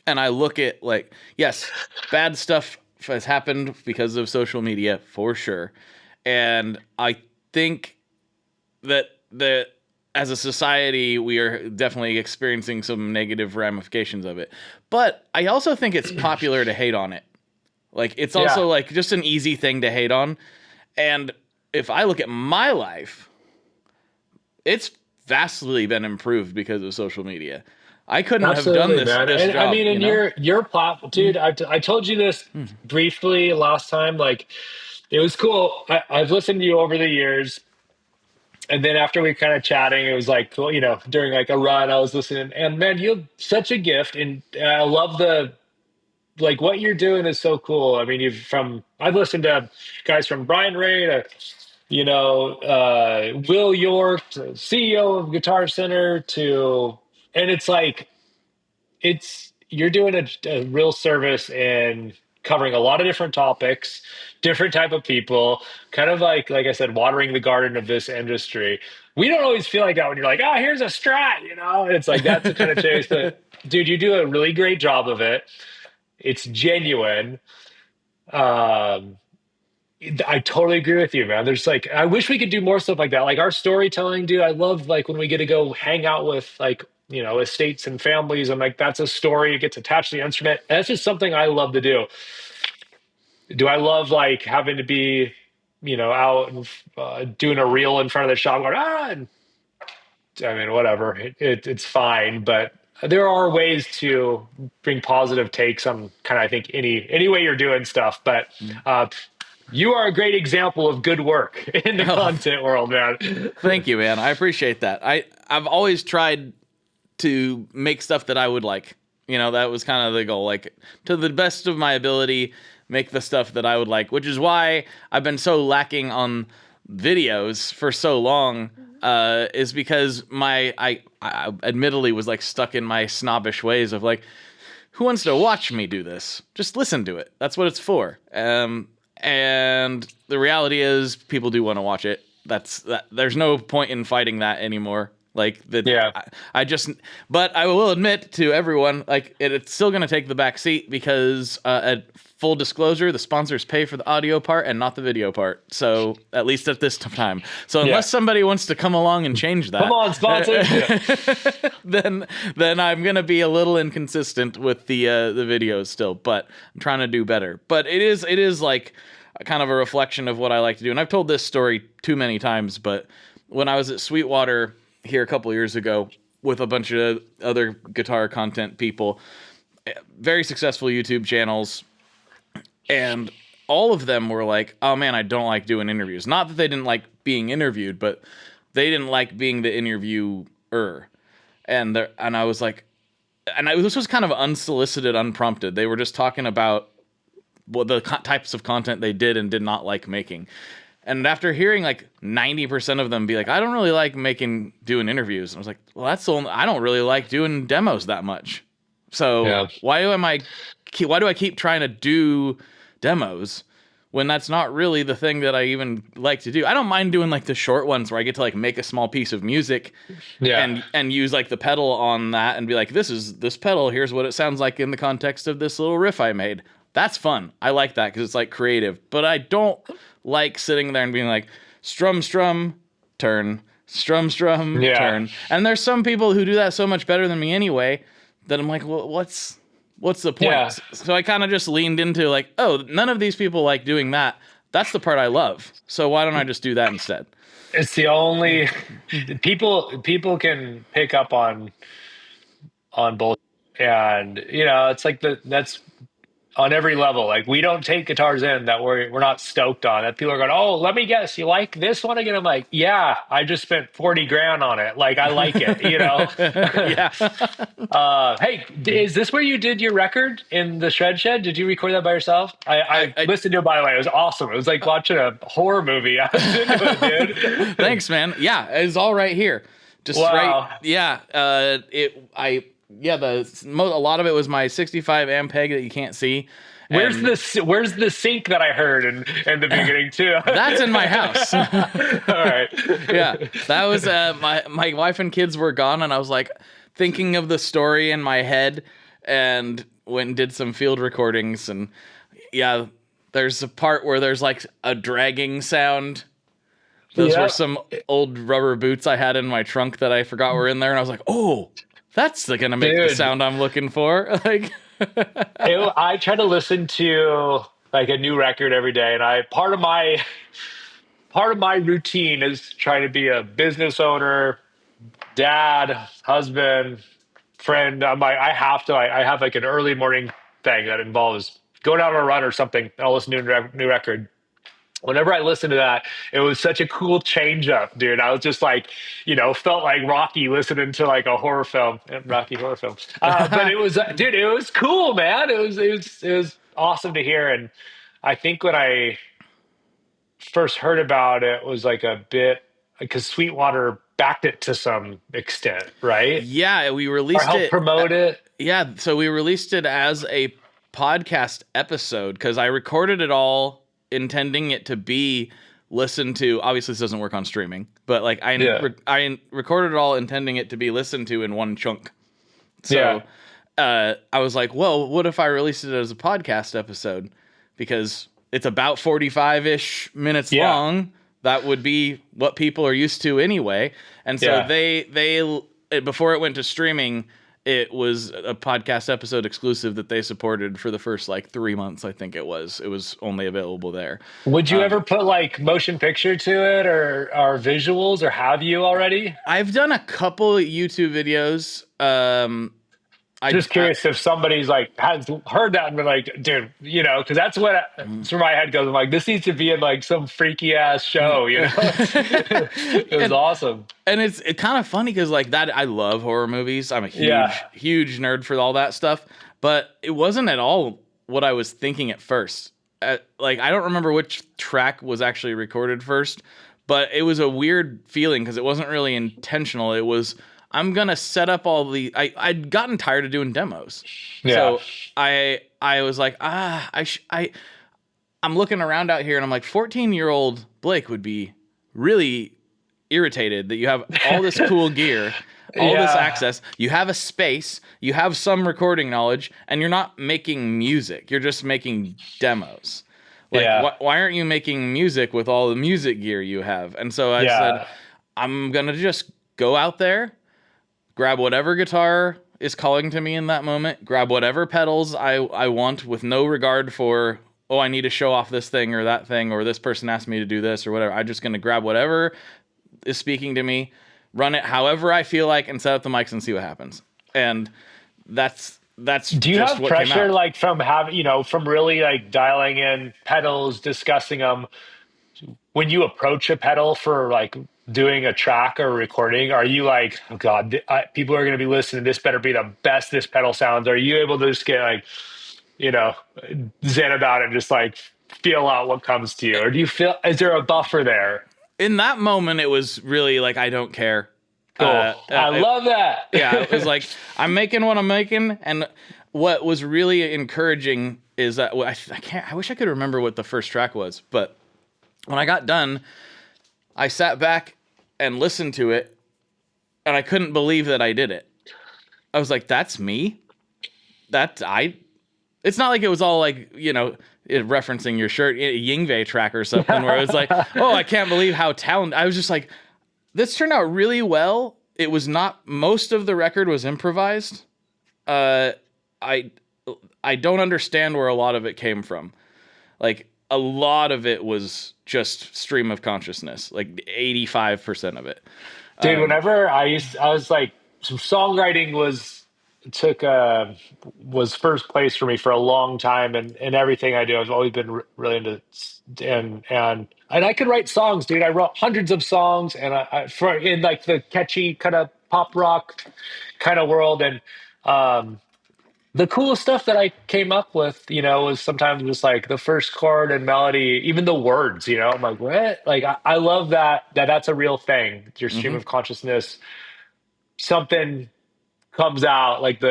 and I look at, like, yes, bad stuff has happened because of social media for sure, and I think that as a society we are definitely experiencing some negative ramifications of it, but I also think it's popular to hate on it. Like, it's also like just an easy thing to hate on, and if I look at my life, it's vastly been improved because of social media. I couldn't have done this job. I mean, in your platform, dude, I told you this briefly last time. Like, it was cool. I've listened to you over the years. And then after we kind of chatting, it was like, cool, during like a run, I was listening. And man, you have such a gift. And I love like what you're doing is so cool. I mean, I've listened to guys from Brian Ray to, Will York, to CEO of Guitar Center and it's like, you're doing a real service in covering a lot of different topics, different type of people, kind of like I said, watering the garden of this industry. We don't always feel like that when you're like, oh, here's a Strat, it's like, that's the kind of chase. But dude, you do a really great job of it. It's genuine. I totally agree with you, man. There's like, I wish we could do more stuff like that. Like our storytelling, dude, I love like when we get to go hang out with like, estates and families, and like, that's a story. It gets attached to the instrument. And that's just something I love to do. Do I love like having to be, out and doing a reel in front of the shop going, and I mean, whatever, it's fine. But there are ways to bring positive takes on kind of, I think any way you're doing stuff, but, you are a great example of good work in the content world, man. Thank you, man. I appreciate that. I've always tried to make stuff that I would like. That was kind of the goal. Like, to the best of my ability, make the stuff that I would like, which is why I've been so lacking on videos for so long, is because I admittedly was like stuck in my snobbish ways of like, who wants to watch me do this? Just listen to it. That's what it's for. And the reality is, people do want to watch it. There's no point in fighting that anymore. Like that. Yeah. But I will admit to everyone, like it's still going to take the back seat because at full disclosure, the sponsors pay for the audio part and not the video part. So at least at this time. So unless somebody wants to come along and change that, come on, sponsors. then I'm going to be a little inconsistent with the videos still, but I'm trying to do better. But it is like kind of a reflection of what I like to do. And I've told this story too many times, but when I was at Sweetwater here a couple years ago with a bunch of other guitar content people, very successful YouTube channels, and all of them were like, oh man, I don't like doing interviews. Not that they didn't like being interviewed, but they didn't like being the interviewer. And I was like, this was kind of unsolicited, unprompted. They were just talking about the types of content they did and did not like making. And after hearing like 90% of them be like, I don't really like doing interviews. I was like, well, I don't really like doing demos that much. So why do I keep trying to do demos when that's not really the thing that I even like to do? I don't mind doing like the short ones where I get to like make a small piece of music and use like the pedal on that and be like, this pedal, here's what it sounds like in the context of this little riff I made. That's fun. I like that because it's like creative, but I don't like sitting there and being like, strum, turn, strum, turn. And there's some people who do that so much better than me anyway that I'm like, well, what's the point? Yeah. So I kind of just leaned into like, oh, none of these people like doing that. That's the part I love. So why don't I just do that instead? It's the only people can pick up on both. And, it's like that's on every level. Like we don't take guitars in that we're not stoked on, that people are going, oh, let me guess, you like this one again? I'm like, yeah, I just spent $40,000 on it. Like I like it, Yeah. Hey, is this where you did your record in the shred shed? Did you record that by yourself? I listened to it, by the way. It was awesome. It was like watching a horror movie. I was into it, dude. Thanks, man. Yeah. It's all right here. Just right. Yeah. A lot of it was my 65 amp peg that you can't see. Where's the sink that I heard in the beginning too? That's in my house. All right. Yeah, that was my wife and kids were gone, and I was like thinking of the story in my head, and went and did some field recordings, and there's a part where there's like a dragging sound. Those were some old rubber boots I had in my trunk that I forgot were in there, and I was like, oh. That's gonna make the sound I'm looking for. Like, I try to listen to like a new record every day, and part of my routine is trying to be a business owner, dad, husband, friend. I have like an early morning thing that involves going out on a run or something, and I'll listen to a new record. Whenever I listened to that, it was such a cool change up, dude. I was just like, felt like Rocky listening to like a horror film, Rocky horror film. But it was, dude, it was cool, man. It was awesome to hear. And I think when I first heard about it was like a bit, because Sweetwater backed it to some extent, right? Yeah, we released it. Or helped promote it. Yeah, so we released it as a podcast episode because I recorded it all intending it to be listened to. Obviously this doesn't work on streaming, but like I recorded it all intending it to be listened to in one chunk. So I was like, well, what if I released it as a podcast episode? Because it's about 45-ish minutes long. That would be what people are used to anyway. And so they before it went to streaming, it was a podcast episode exclusive that they supported for the first like 3 months. I think it was only available there. Would you ever put like motion picture to it or visuals, or have you already? I've done a couple YouTube videos. Just curious if somebody's like has heard that and been like, dude, because that's what through my head goes. I'm like, this needs to be in like some freaky ass show, It was awesome. And it's kind of funny because like that, I love horror movies. I'm a huge nerd for all that stuff, but it wasn't at all what I was thinking at first. Like, I don't remember which track was actually recorded first, but it was a weird feeling because it wasn't really intentional. It was, I'm going to set up all the... I'd gotten tired of doing demos. Yeah. So I was like, I'm looking around out here and I'm like, 14-year-old Blake would be really irritated that you have all this cool gear, all this access, you have a space, you have some recording knowledge, and you're not making music. You're just making demos. Like, why aren't you making music with all the music gear you have? And so I said, I'm going to just go out there, grab whatever guitar is calling to me in that moment, grab whatever pedals I want with no regard for, oh, I need to show off this thing or that thing, or this person asked me to do this or whatever. I'm just going to grab whatever is speaking to me, run it however I feel like, and set up the mics and see what happens. And that's do you just have what came pressure out. like from having, from really like dialing in pedals, discussing them when you approach a pedal for like doing a track or recording? Are you like, oh God, people are going to be listening, this better be the best this pedal sounds? Are you able to just get like, zen about it and just like feel out what comes to you? Or do you feel, is there a buffer there? In that moment, it was really like, I don't care. Cool. I love that. Yeah, it was like, I'm making what I'm making. And what was really encouraging is that I wish I could remember what the first track was, but when I got done, I sat back and listened to it, and I couldn't believe that I did it. I was like, that's me? It's not like it was all like, referencing your shirt, a Yingwei track or something, where it was like, oh, I can't believe how talented. I was just like, this turned out really well. It was not, most of the record was improvised. I don't understand where a lot of it came from. Like, a lot of it was just stream of consciousness, like 85% of it. Dude, whenever I was like, so songwriting was first place for me for a long time, and everything I do, I've always been really into, and I could write songs, dude. I wrote hundreds of songs, and in like the catchy kind of pop rock kind of world, and the coolest stuff that I came up with, was sometimes just like the first chord and melody, even the words, I'm like, what? Like, I love that's a real thing. Your stream of consciousness, something comes out like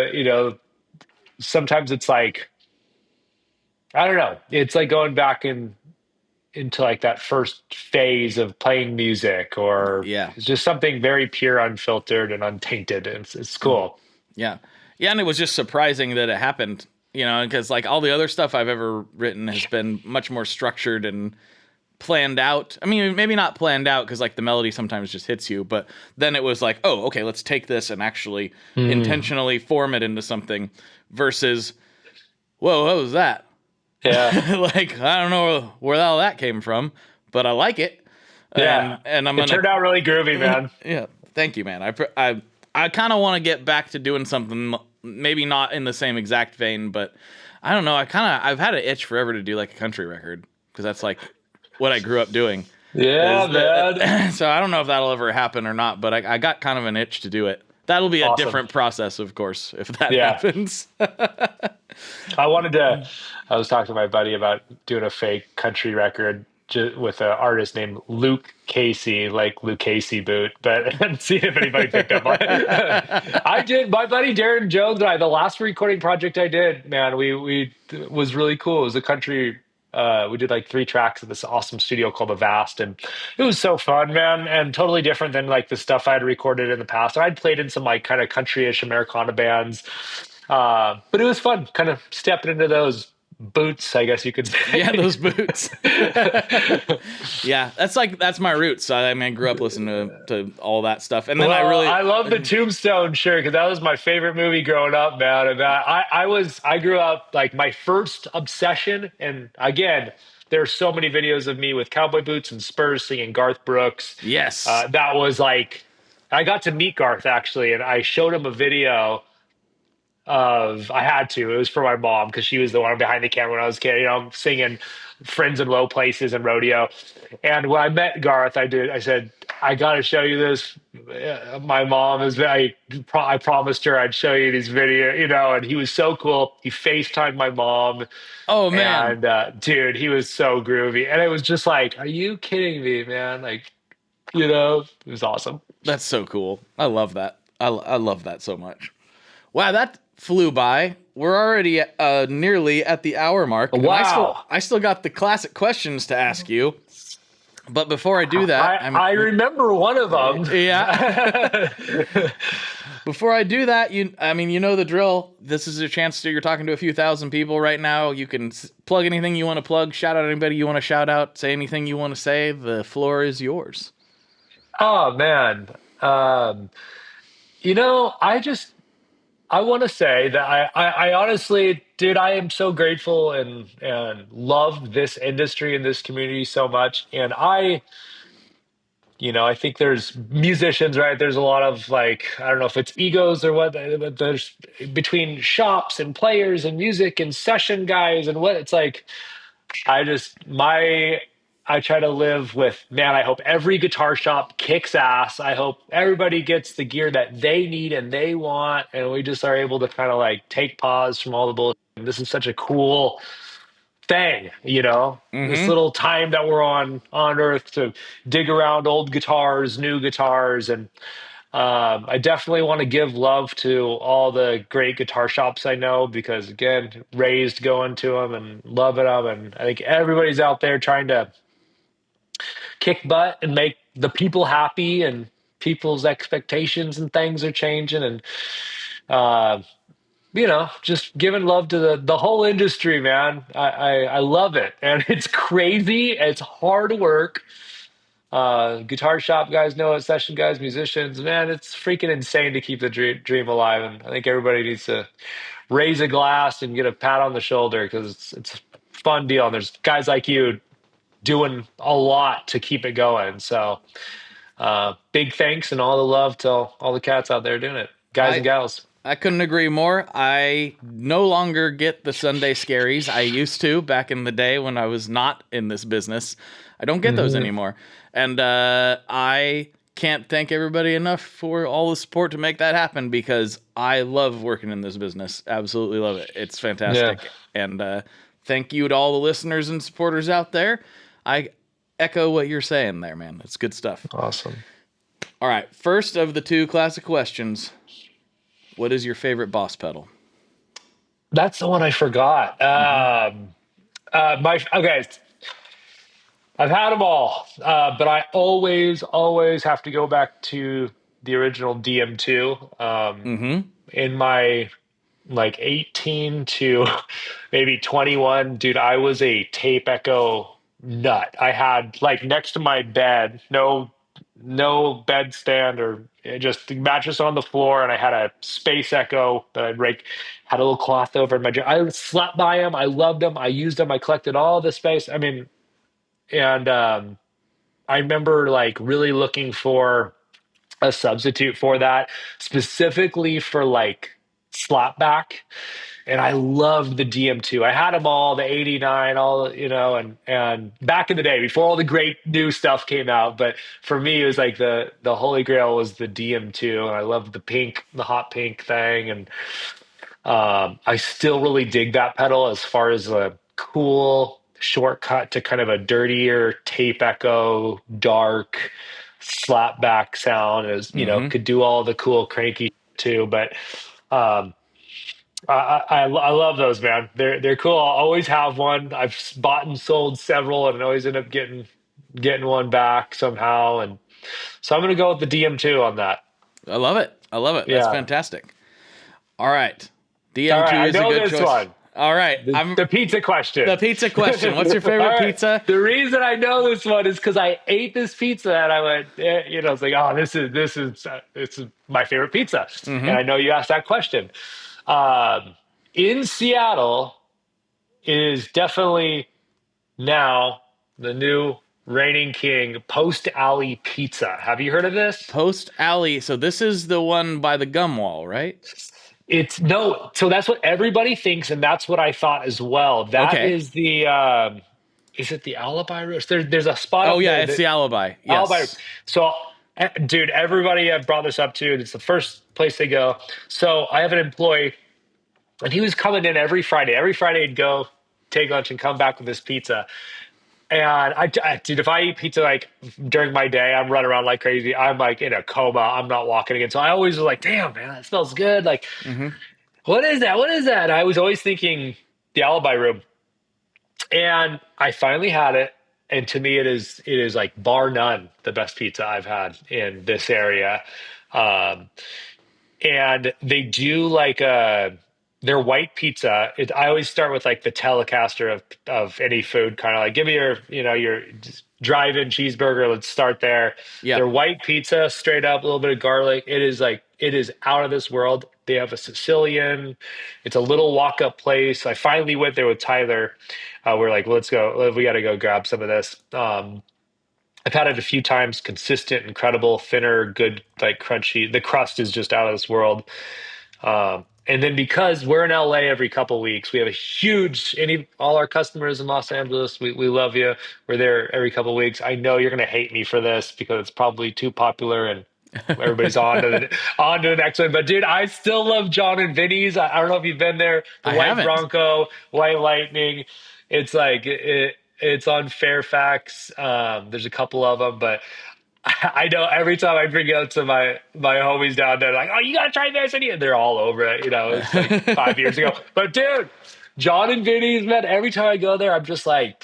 sometimes it's like, I don't know. It's like going back into like that first phase of playing music, or it's just something very pure, unfiltered and untainted. It's cool. Yeah. Yeah, and it was just surprising that it happened, because like all the other stuff I've ever written has been much more structured and planned out. I mean, maybe not planned out because like the melody sometimes just hits you, but then it was like, oh, okay, let's take this and actually intentionally form it into something versus, whoa, what was that? Yeah. Like, I don't know where all that came from, but I like it. Yeah. And it turned out really groovy, man. Yeah. Thank you, man. I kind of want to get back to doing something, maybe not in the same exact vein, but I don't know. I've had an itch forever to do like a country record, because that's like what I grew up doing. Yeah, man. So I don't know if that'll ever happen or not, but I got kind of an itch to do it. That'll be a different process, of course, if that happens. I was talking to my buddy about doing a fake country record with an artist named Luke Casey, like Luke Casey boot, but see if anybody picked up on it. I did. My buddy Darren Jones and I, the last recording project I did, man, we was really cool. It was a country. We did like 3 tracks at this awesome studio called The Vast, and it was so fun, man, and totally different than like the stuff I had recorded in the past. I'd played in some like kind of country-ish Americana bands, but it was fun, kind of stepping into those boots, I guess you could say. Yeah, those boots. Yeah, that's my roots. I mean, I grew up listening to all that stuff, and then I love the Tombstone shirt, because that was my favorite movie growing up, man. And I grew up like my first obsession, and again, there's so many videos of me with cowboy boots and spurs singing Garth Brooks. Yes, that was like, I got to meet Garth actually, and I showed him a video. It was for my mom, because she was the one behind the camera when I was a kid, singing Friends in Low Places and Rodeo. And when I met Garth, I said, I got to show you this. My mom I promised her I'd show you these videos, and he was so cool. He FaceTimed my mom. Oh man. And dude, he was so groovy. And it was just like, are you kidding me, man? Like, it was awesome. That's so cool. I love that. I love that so much. Wow, that flew by. We're already nearly at the hour mark. Wow. I still got the classic questions to ask you. But before I do that, I remember one of them. Yeah. Before I do that, you know the drill. This is a chance you're talking to a few thousand people right now. You can plug anything you want to plug, shout out anybody you want to shout out, say anything you want to say. The floor is yours. Oh man. I want to say that I honestly, dude, I am so grateful and love this industry and this community so much. And I think there's musicians, right? There's a lot of like, I don't know if it's egos or what, but there's between shops and players and music and session guys and what it's like. I try to live with, man, I hope every guitar shop kicks ass. I hope everybody gets the gear that they need and they want. And we just are able to kind of like take pause from all the bullshit. This is such a cool thing, this little time that we're on earth to dig around old guitars, new guitars. And I definitely want to give love to all the great guitar shops I know, because again, raised going to them and loving them. And I think everybody's out there trying to kick butt and make the people happy, and people's expectations and things are changing. And, just giving love to the whole industry, man. I love it. And it's crazy. It's hard work. Guitar shop guys know it, session guys, musicians, man, it's freaking insane to keep the dream alive. And I think everybody needs to raise a glass and get a pat on the shoulder, because it's a fun deal. And there's guys like you doing a lot to keep it going. So big thanks and all the love to all the cats out there doing it, guys and gals. I couldn't agree more. I no longer get the Sunday scaries. I used to back in the day when I was not in this business. I don't get those anymore. And I can't thank everybody enough for all the support to make that happen, because I love working in this business. Absolutely love it. It's fantastic. Yeah. And thank you to all the listeners and supporters out there. I echo what you're saying there, man. It's good stuff. Awesome. All right. First of the two classic questions. What is your favorite Boss pedal? That's the one I forgot. Okay. I've had them all, but I always have to go back to the original DM2. In my 18 to maybe 21, dude, I was a tape echo nut. I had next to my bed, no bed stand or just the mattress on the floor, and I had a Space Echo that I'd had a little cloth over my jacket. I slept by them. I loved them. I used them. I collected all the space. I mean, and I remember really looking for a substitute for that, specifically for slapback. And I loved the DM2. I had them all, the 89, all, and back in the day, before all the great new stuff came out. But for me, it was the holy grail was the DM2. And I loved the hot pink thing. And I still really dig that pedal as far as a cool shortcut to kind of a dirtier tape echo, dark slapback sound. As could do all the cool cranky too. But I love those, man. They're cool. I'll always have one. I've bought and sold several, and always end up getting one back somehow. And so I'm going to go with the DM2 on that. I love it. That's fantastic. All right. DM2 is a good choice. One. All right. The pizza question. The pizza question. What's your favorite pizza? The reason I know this one is because I ate this pizza and I went, it's oh, this is my favorite pizza. And I know you asked that question. In Seattle, it is definitely now the new reigning king, Post Alley Pizza. Have you heard of this? Post Alley. So this is the one by the gum wall, right? So that's what everybody thinks, and that's what I thought as well. That is the is it the Alibi Roast? There's a spot. Oh yeah, it's the Alibi. Yes. Alibi. So, dude, everybody I've brought this up to. It's the first place they go. So I have an employee, and he was coming in every Friday. Every Friday he'd go take lunch and come back with this pizza. And dude, if I eat pizza during my day, I'm running around like crazy. I'm in a coma. I'm not walking again. So I always was damn, man, that smells good. What is that? What is that? I was always thinking the Alibi Room. And I finally had it. And to me, it is like bar none the best pizza I've had in this area. Um, and they do like their white pizza. I always start with like the Telecaster of any food, kind of like give me your drive-in cheeseburger. Let's start there. Yeah. Their white pizza, straight up, a little bit of garlic. It is out of this world. They have a Sicilian. It's a little walk-up place. I finally went there with Tyler. We're like, let's go. We got to go grab some of this. I've had it a few times, consistent, incredible, thinner, good, like crunchy. The crust is just out of this world. And then because we're in LA every couple weeks, we have a huge, all our customers in Los Angeles, we love you. We're there every couple weeks. I know you're going to hate me for this because it's probably too popular and everybody's on to the next one. But dude, I still love John and Vinny's. I don't know if you've been there. The I White haven't. Bronco, White Lightning. It's like, it's on Fairfax. There's a couple of them, but I know every time I bring it up to my homies down there, like, oh, you gotta try this, and they're all over it. It's like 5 years ago. But dude, John and Vinny's, man, every time I go there, I'm just like,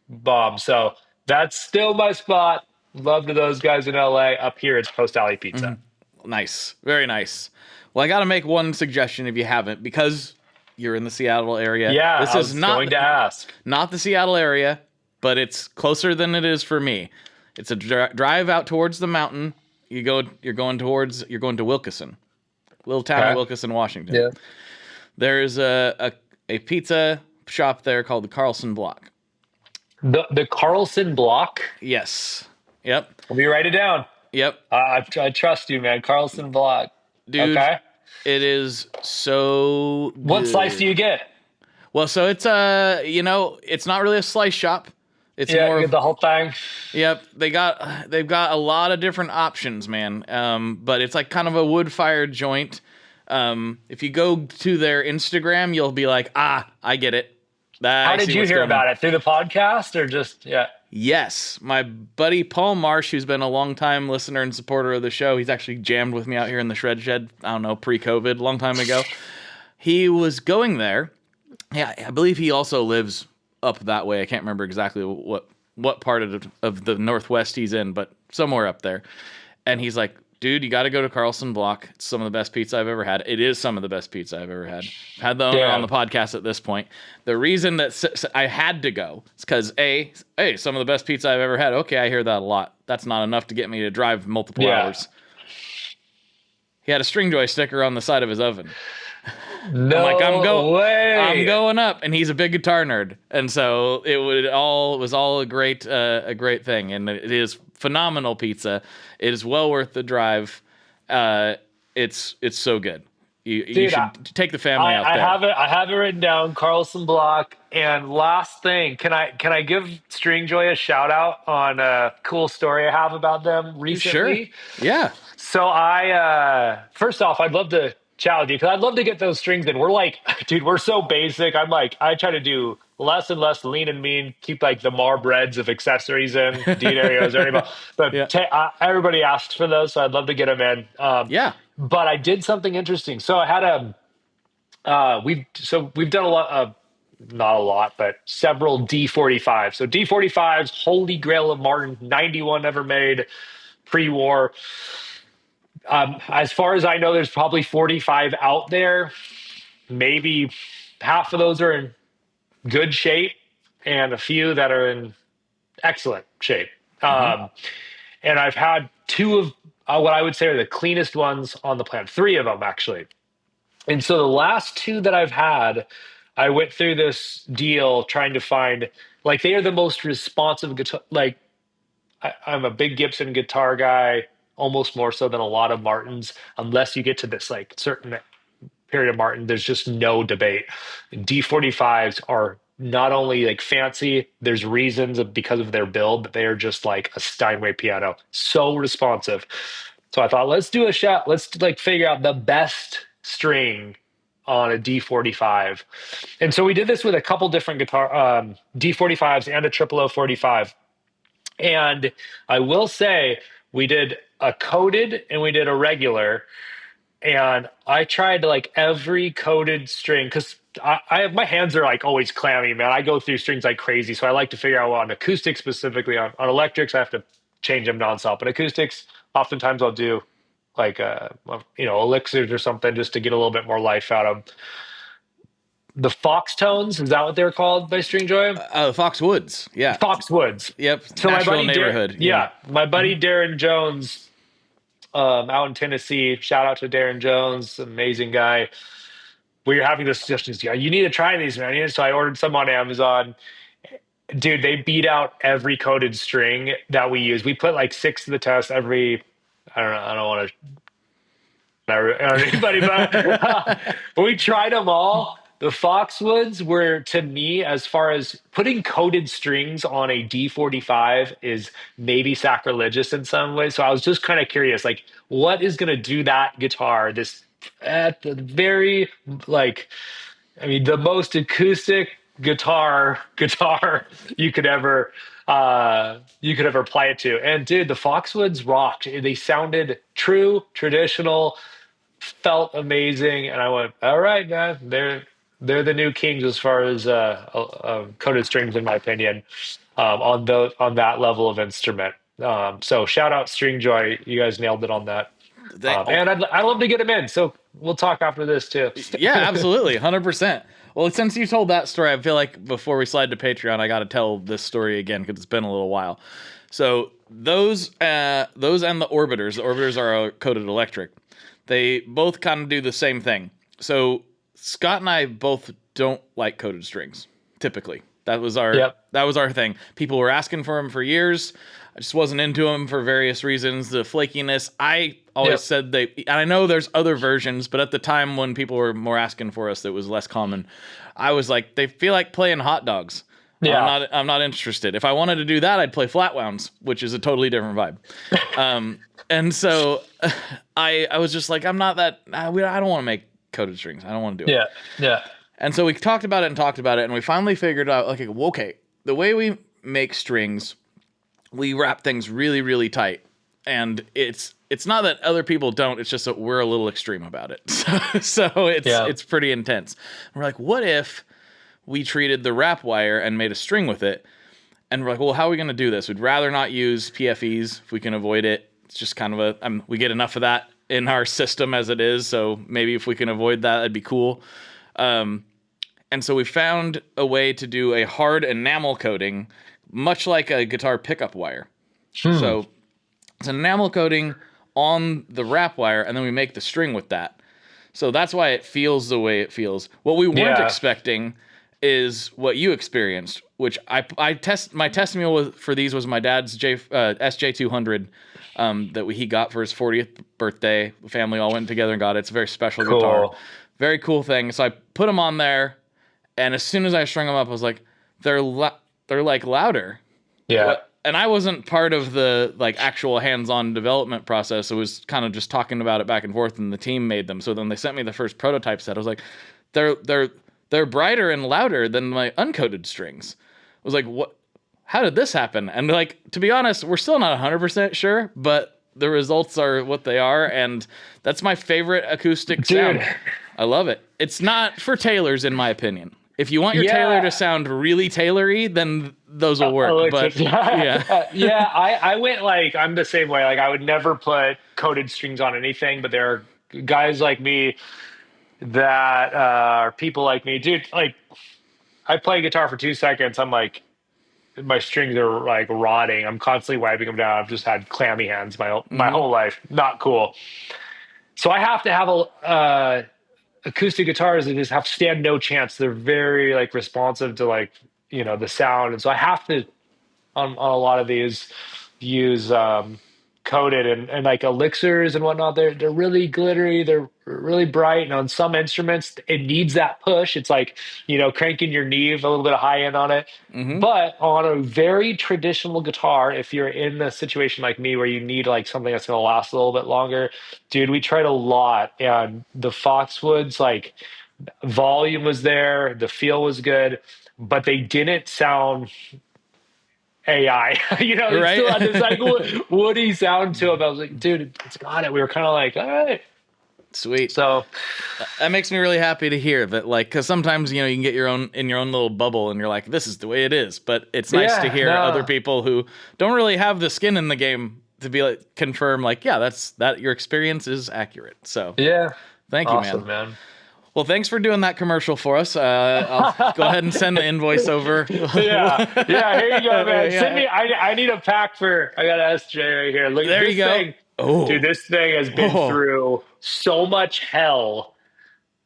bomb. So that's still my spot. Love to those guys in LA. Up here, it's Post Alley Pizza. Nice, very nice. Well, I got to make one suggestion if you haven't, because you're in the Seattle area. Yeah, this I is was not going to ask. Not the Seattle area, but it's closer than it is for me. It's a drive out towards the mountain. You're going to Wilkeson, little town of Wilkeson, Washington. Yeah. There's a pizza shop there called the Carlson Block. The Carlson Block. Yes. Yep. Let me write it down. Yep. I trust you, man. Carlson Block. Dude, okay. It is so good. What slice do you get? Well, so it's it's not really a slice shop. It's more of the whole thing. Yep, they've got a lot of different options, man. But it's like kind of a wood-fired joint. If you go to their Instagram, you'll be like, I get it. How did you hear about it? Through the podcast or just Yes, my buddy Paul Marsh, who's been a long-time listener and supporter of the show, he's actually jammed with me out here in the Shred Shed, I don't know, pre-COVID, long time ago. He was going there. Yeah, I believe he also lives up that way. I can't remember exactly what part of the Northwest he's in, but somewhere up there. And he's like, dude, you got to go to Carlson Block. It's some of the best pizza I've ever had. It is some of the best pizza I've ever had. I've had the owner on the podcast at this point. The reason that I had to go is because, hey, some of the best pizza I've ever had. Okay, I hear that a lot. That's not enough to get me to drive multiple hours. He had a Stringjoy sticker on the side of his oven. No I'm like, way. I'm going up, and he's a big guitar nerd, and so it was all a great thing, and it is phenomenal pizza. It is well worth the drive. It's so good. You should take the family out there. I have it written down, Carlson Block. And last thing, can I give Stringjoy a shout out on a cool story I have about them recently? Sure. Yeah. So first off, I'd love to chat with you because I'd love to get those strings in. We're like, dude, we're so basic. I'm like, I try to do less and less lean and mean, keep like the Marbreads of accessories in, Dieterios or anything. But everybody asks for those, so I'd love to get them in. But I did something interesting. So I had we've done a lot of, not a lot, but several D45s. So D45s, holy grail of Martin, 91 ever made, pre-war. As far as I know, there's probably 45 out there. Maybe half of those are in good shape and a few that are in excellent shape. And I've had two of what I would say are the cleanest ones on the planet, three of them actually. And so the last two that I've had, I went through this deal trying to find, like, they are the most responsive guitar. Like, I'm a big Gibson guitar guy, almost more so than a lot of Martins, unless you get to this like certain period of Martin, there's just no debate. D45s are not only like fancy, there's reasons because of their build, but they are just like a Steinway piano, so responsive. So I thought, let's do a shot. Let's like figure out the best string on a D45. And so we did this with a couple different guitar D45s and a 0045. And I will say we did a coated and we did a regular. And I tried like every coated string because my hands are like always clammy, man. I go through strings like crazy, so I like to figure out on acoustics specifically. On electrics, I have to change them nonstop. But acoustics, oftentimes I'll do like elixirs or something just to get a little bit more life out of the Foxtones. Is that what they're called by Stringjoy? Foxwoods. Yeah. Foxwoods. Yep. So my buddy neighborhood. My buddy Darren Jones, out in Tennessee. Shout out to Darren Jones, amazing guy. We were having this discussion. Yeah, you need to try these, man. So I ordered some on Amazon. Dude, they beat out every coated string that we use. We put like 6 to the test every. I don't want to. Anybody, but we tried them all. The Foxwoods were, to me, as far as putting coated strings on a D45 is maybe sacrilegious in some ways. So I was just kind of curious, like, what is going to do that guitar this at the very, like, I mean, the most acoustic guitar you could ever apply it to. And dude, the Foxwoods rocked. They sounded true, traditional, felt amazing, and I went, all right, man, they're the new kings as far as coated strings, in my opinion, on that level of instrument. So shout out Stringjoy, you guys nailed it on that. And I'd love to get him in, so we'll talk after this too. Yeah, absolutely, 100%. Well, since you told that story, I feel like before we slide to Patreon, I got to tell this story again because it's been a little while. So those and the orbiters are coated electric. They both kind of do the same thing. So Scott and I both don't like coated strings. Typically, that was our thing. People were asking for them for years. I just wasn't into them for various reasons. The flakiness. I always said and I know there's other versions, but at the time when people were more asking for us, that was less common. I was like, they feel like playing hot dogs. Yeah. I'm not interested. If I wanted to do that, I'd play flat wounds, which is a totally different vibe. And so I was just like, I'm not that. I don't want to make coated strings. I don't want to do it. Yeah. And so we talked about it, and we finally figured out, okay, the way we make strings, we wrap things really, really tight. And it's not that other people don't, it's just that we're a little extreme about it. So it's pretty intense. And we're like, what if we treated the wrap wire and made a string with it? And we're like, well, how are we going to do this? We'd rather not use PFEs if we can avoid it. It's just kind of we get enough of that in our system as it is. So maybe if we can avoid that, that'd be cool. And so we found a way to do a hard enamel coating, much like a guitar pickup wire. So it's an enamel coating on the wrap wire, and then we make the string with that. So that's why it feels the way it feels. What we weren't expecting is what you experienced, which my testimonial for these was my dad's SJ200 that he got for his 40th birthday. The family all went together and got it. It's a very special guitar. Very cool thing. So I put them on there, and as soon as I strung them up, I was like, they're like louder. Yeah. And I wasn't part of the actual hands-on development process. It was kind of just talking about it back and forth, and the team made them. So then they sent me the first prototype set. I was like, they're brighter and louder than my uncoated strings. I was like, what? How did this happen? And to be honest, we're still not 100% sure, but the results are what they are, and that's my favorite acoustic sound. I love it. It's not for tailors, in my opinion. If you want your Taylor to sound really Taylory, then those will work. But I went I'm the same way. I would never put coated strings on anything, but there are guys like me that are people like me. Dude, I play guitar for 2 seconds. I'm like, my strings are rotting. I'm constantly wiping them down. I've just had clammy hands my whole life. Not cool. So I have to have acoustic guitars that just stand no chance. They're very responsive to the sound, and so I have to on a lot of these use coated and elixirs and whatnot. They're really glittery. They're really bright, and on some instruments it needs that push. It's cranking your Neve a little bit of high end on it. But on a very traditional guitar, if you're in a situation like me where you need something that's going to last a little bit longer, dude, we tried a lot, and the Foxwoods volume was there, the feel was good, but they didn't sound AI. They still had this woody sound to them. I was like, dude, it's got it. We were kind of all right. Sweet. So that makes me really happy to hear that, like, because sometimes, you can get your own little bubble and you're like, this is the way it is. But it's nice to hear other people who don't really have the skin in the game to be like, confirm, like, yeah, that your experience is accurate. So thank you, man. Well, thanks for doing that commercial for us. I'll go ahead and send the invoice over. Here you go, man. Send me. I need a pack for. I got an SJ right here. Look at this thing. Oh, dude, this thing has been through so much hell.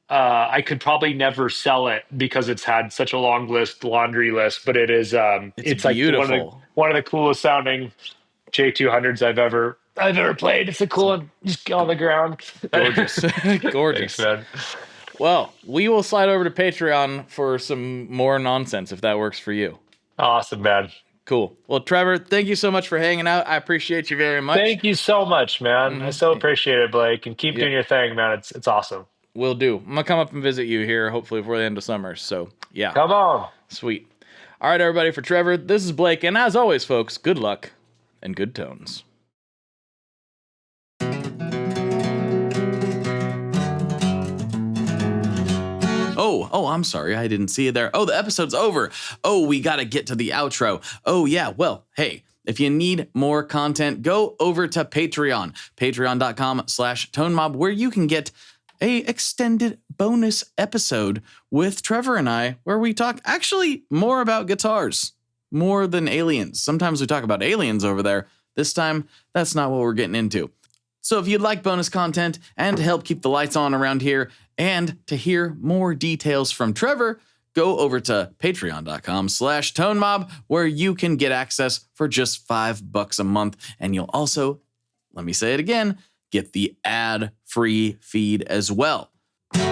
I could probably never sell it because it's had such a long laundry list. But it is. It's like beautiful. One of the coolest sounding J200s I've ever played. It's a cool one. Just on the ground. Gorgeous, gorgeous. Thanks, man. Well, we will slide over to Patreon for some more nonsense if that works for you. Awesome, man. Cool. Well, Trevor, thank you so much for hanging out. I appreciate you very much. Thank you so much, man. I so appreciate it, Blake. And keep doing your thing, man. It's awesome. Will do. I'm going to come up and visit you here, hopefully before the end of summer. So, yeah. Come on. Sweet. All right, everybody, for Trevor, this is Blake. And as always, folks, good luck and good tones. Oh, I'm sorry. I didn't see you there. Oh, the episode's over. Oh, we got to get to the outro. Oh, yeah. Well, hey, if you need more content, go over to Patreon, patreon.com/tonemob, where you can get a extended bonus episode with Trevor and I, where we talk actually more about guitars, more than aliens. Sometimes we talk about aliens over there. This time, that's not what we're getting into. So if you'd like bonus content and to help keep the lights on around here and to hear more details from Trevor, go over to patreon.com/tonemob, where you can get access for just $5 a month. And you'll also, let me say it again, get the ad-free feed as well. All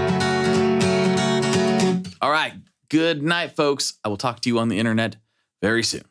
right. Good night, folks. I will talk to you on the internet very soon.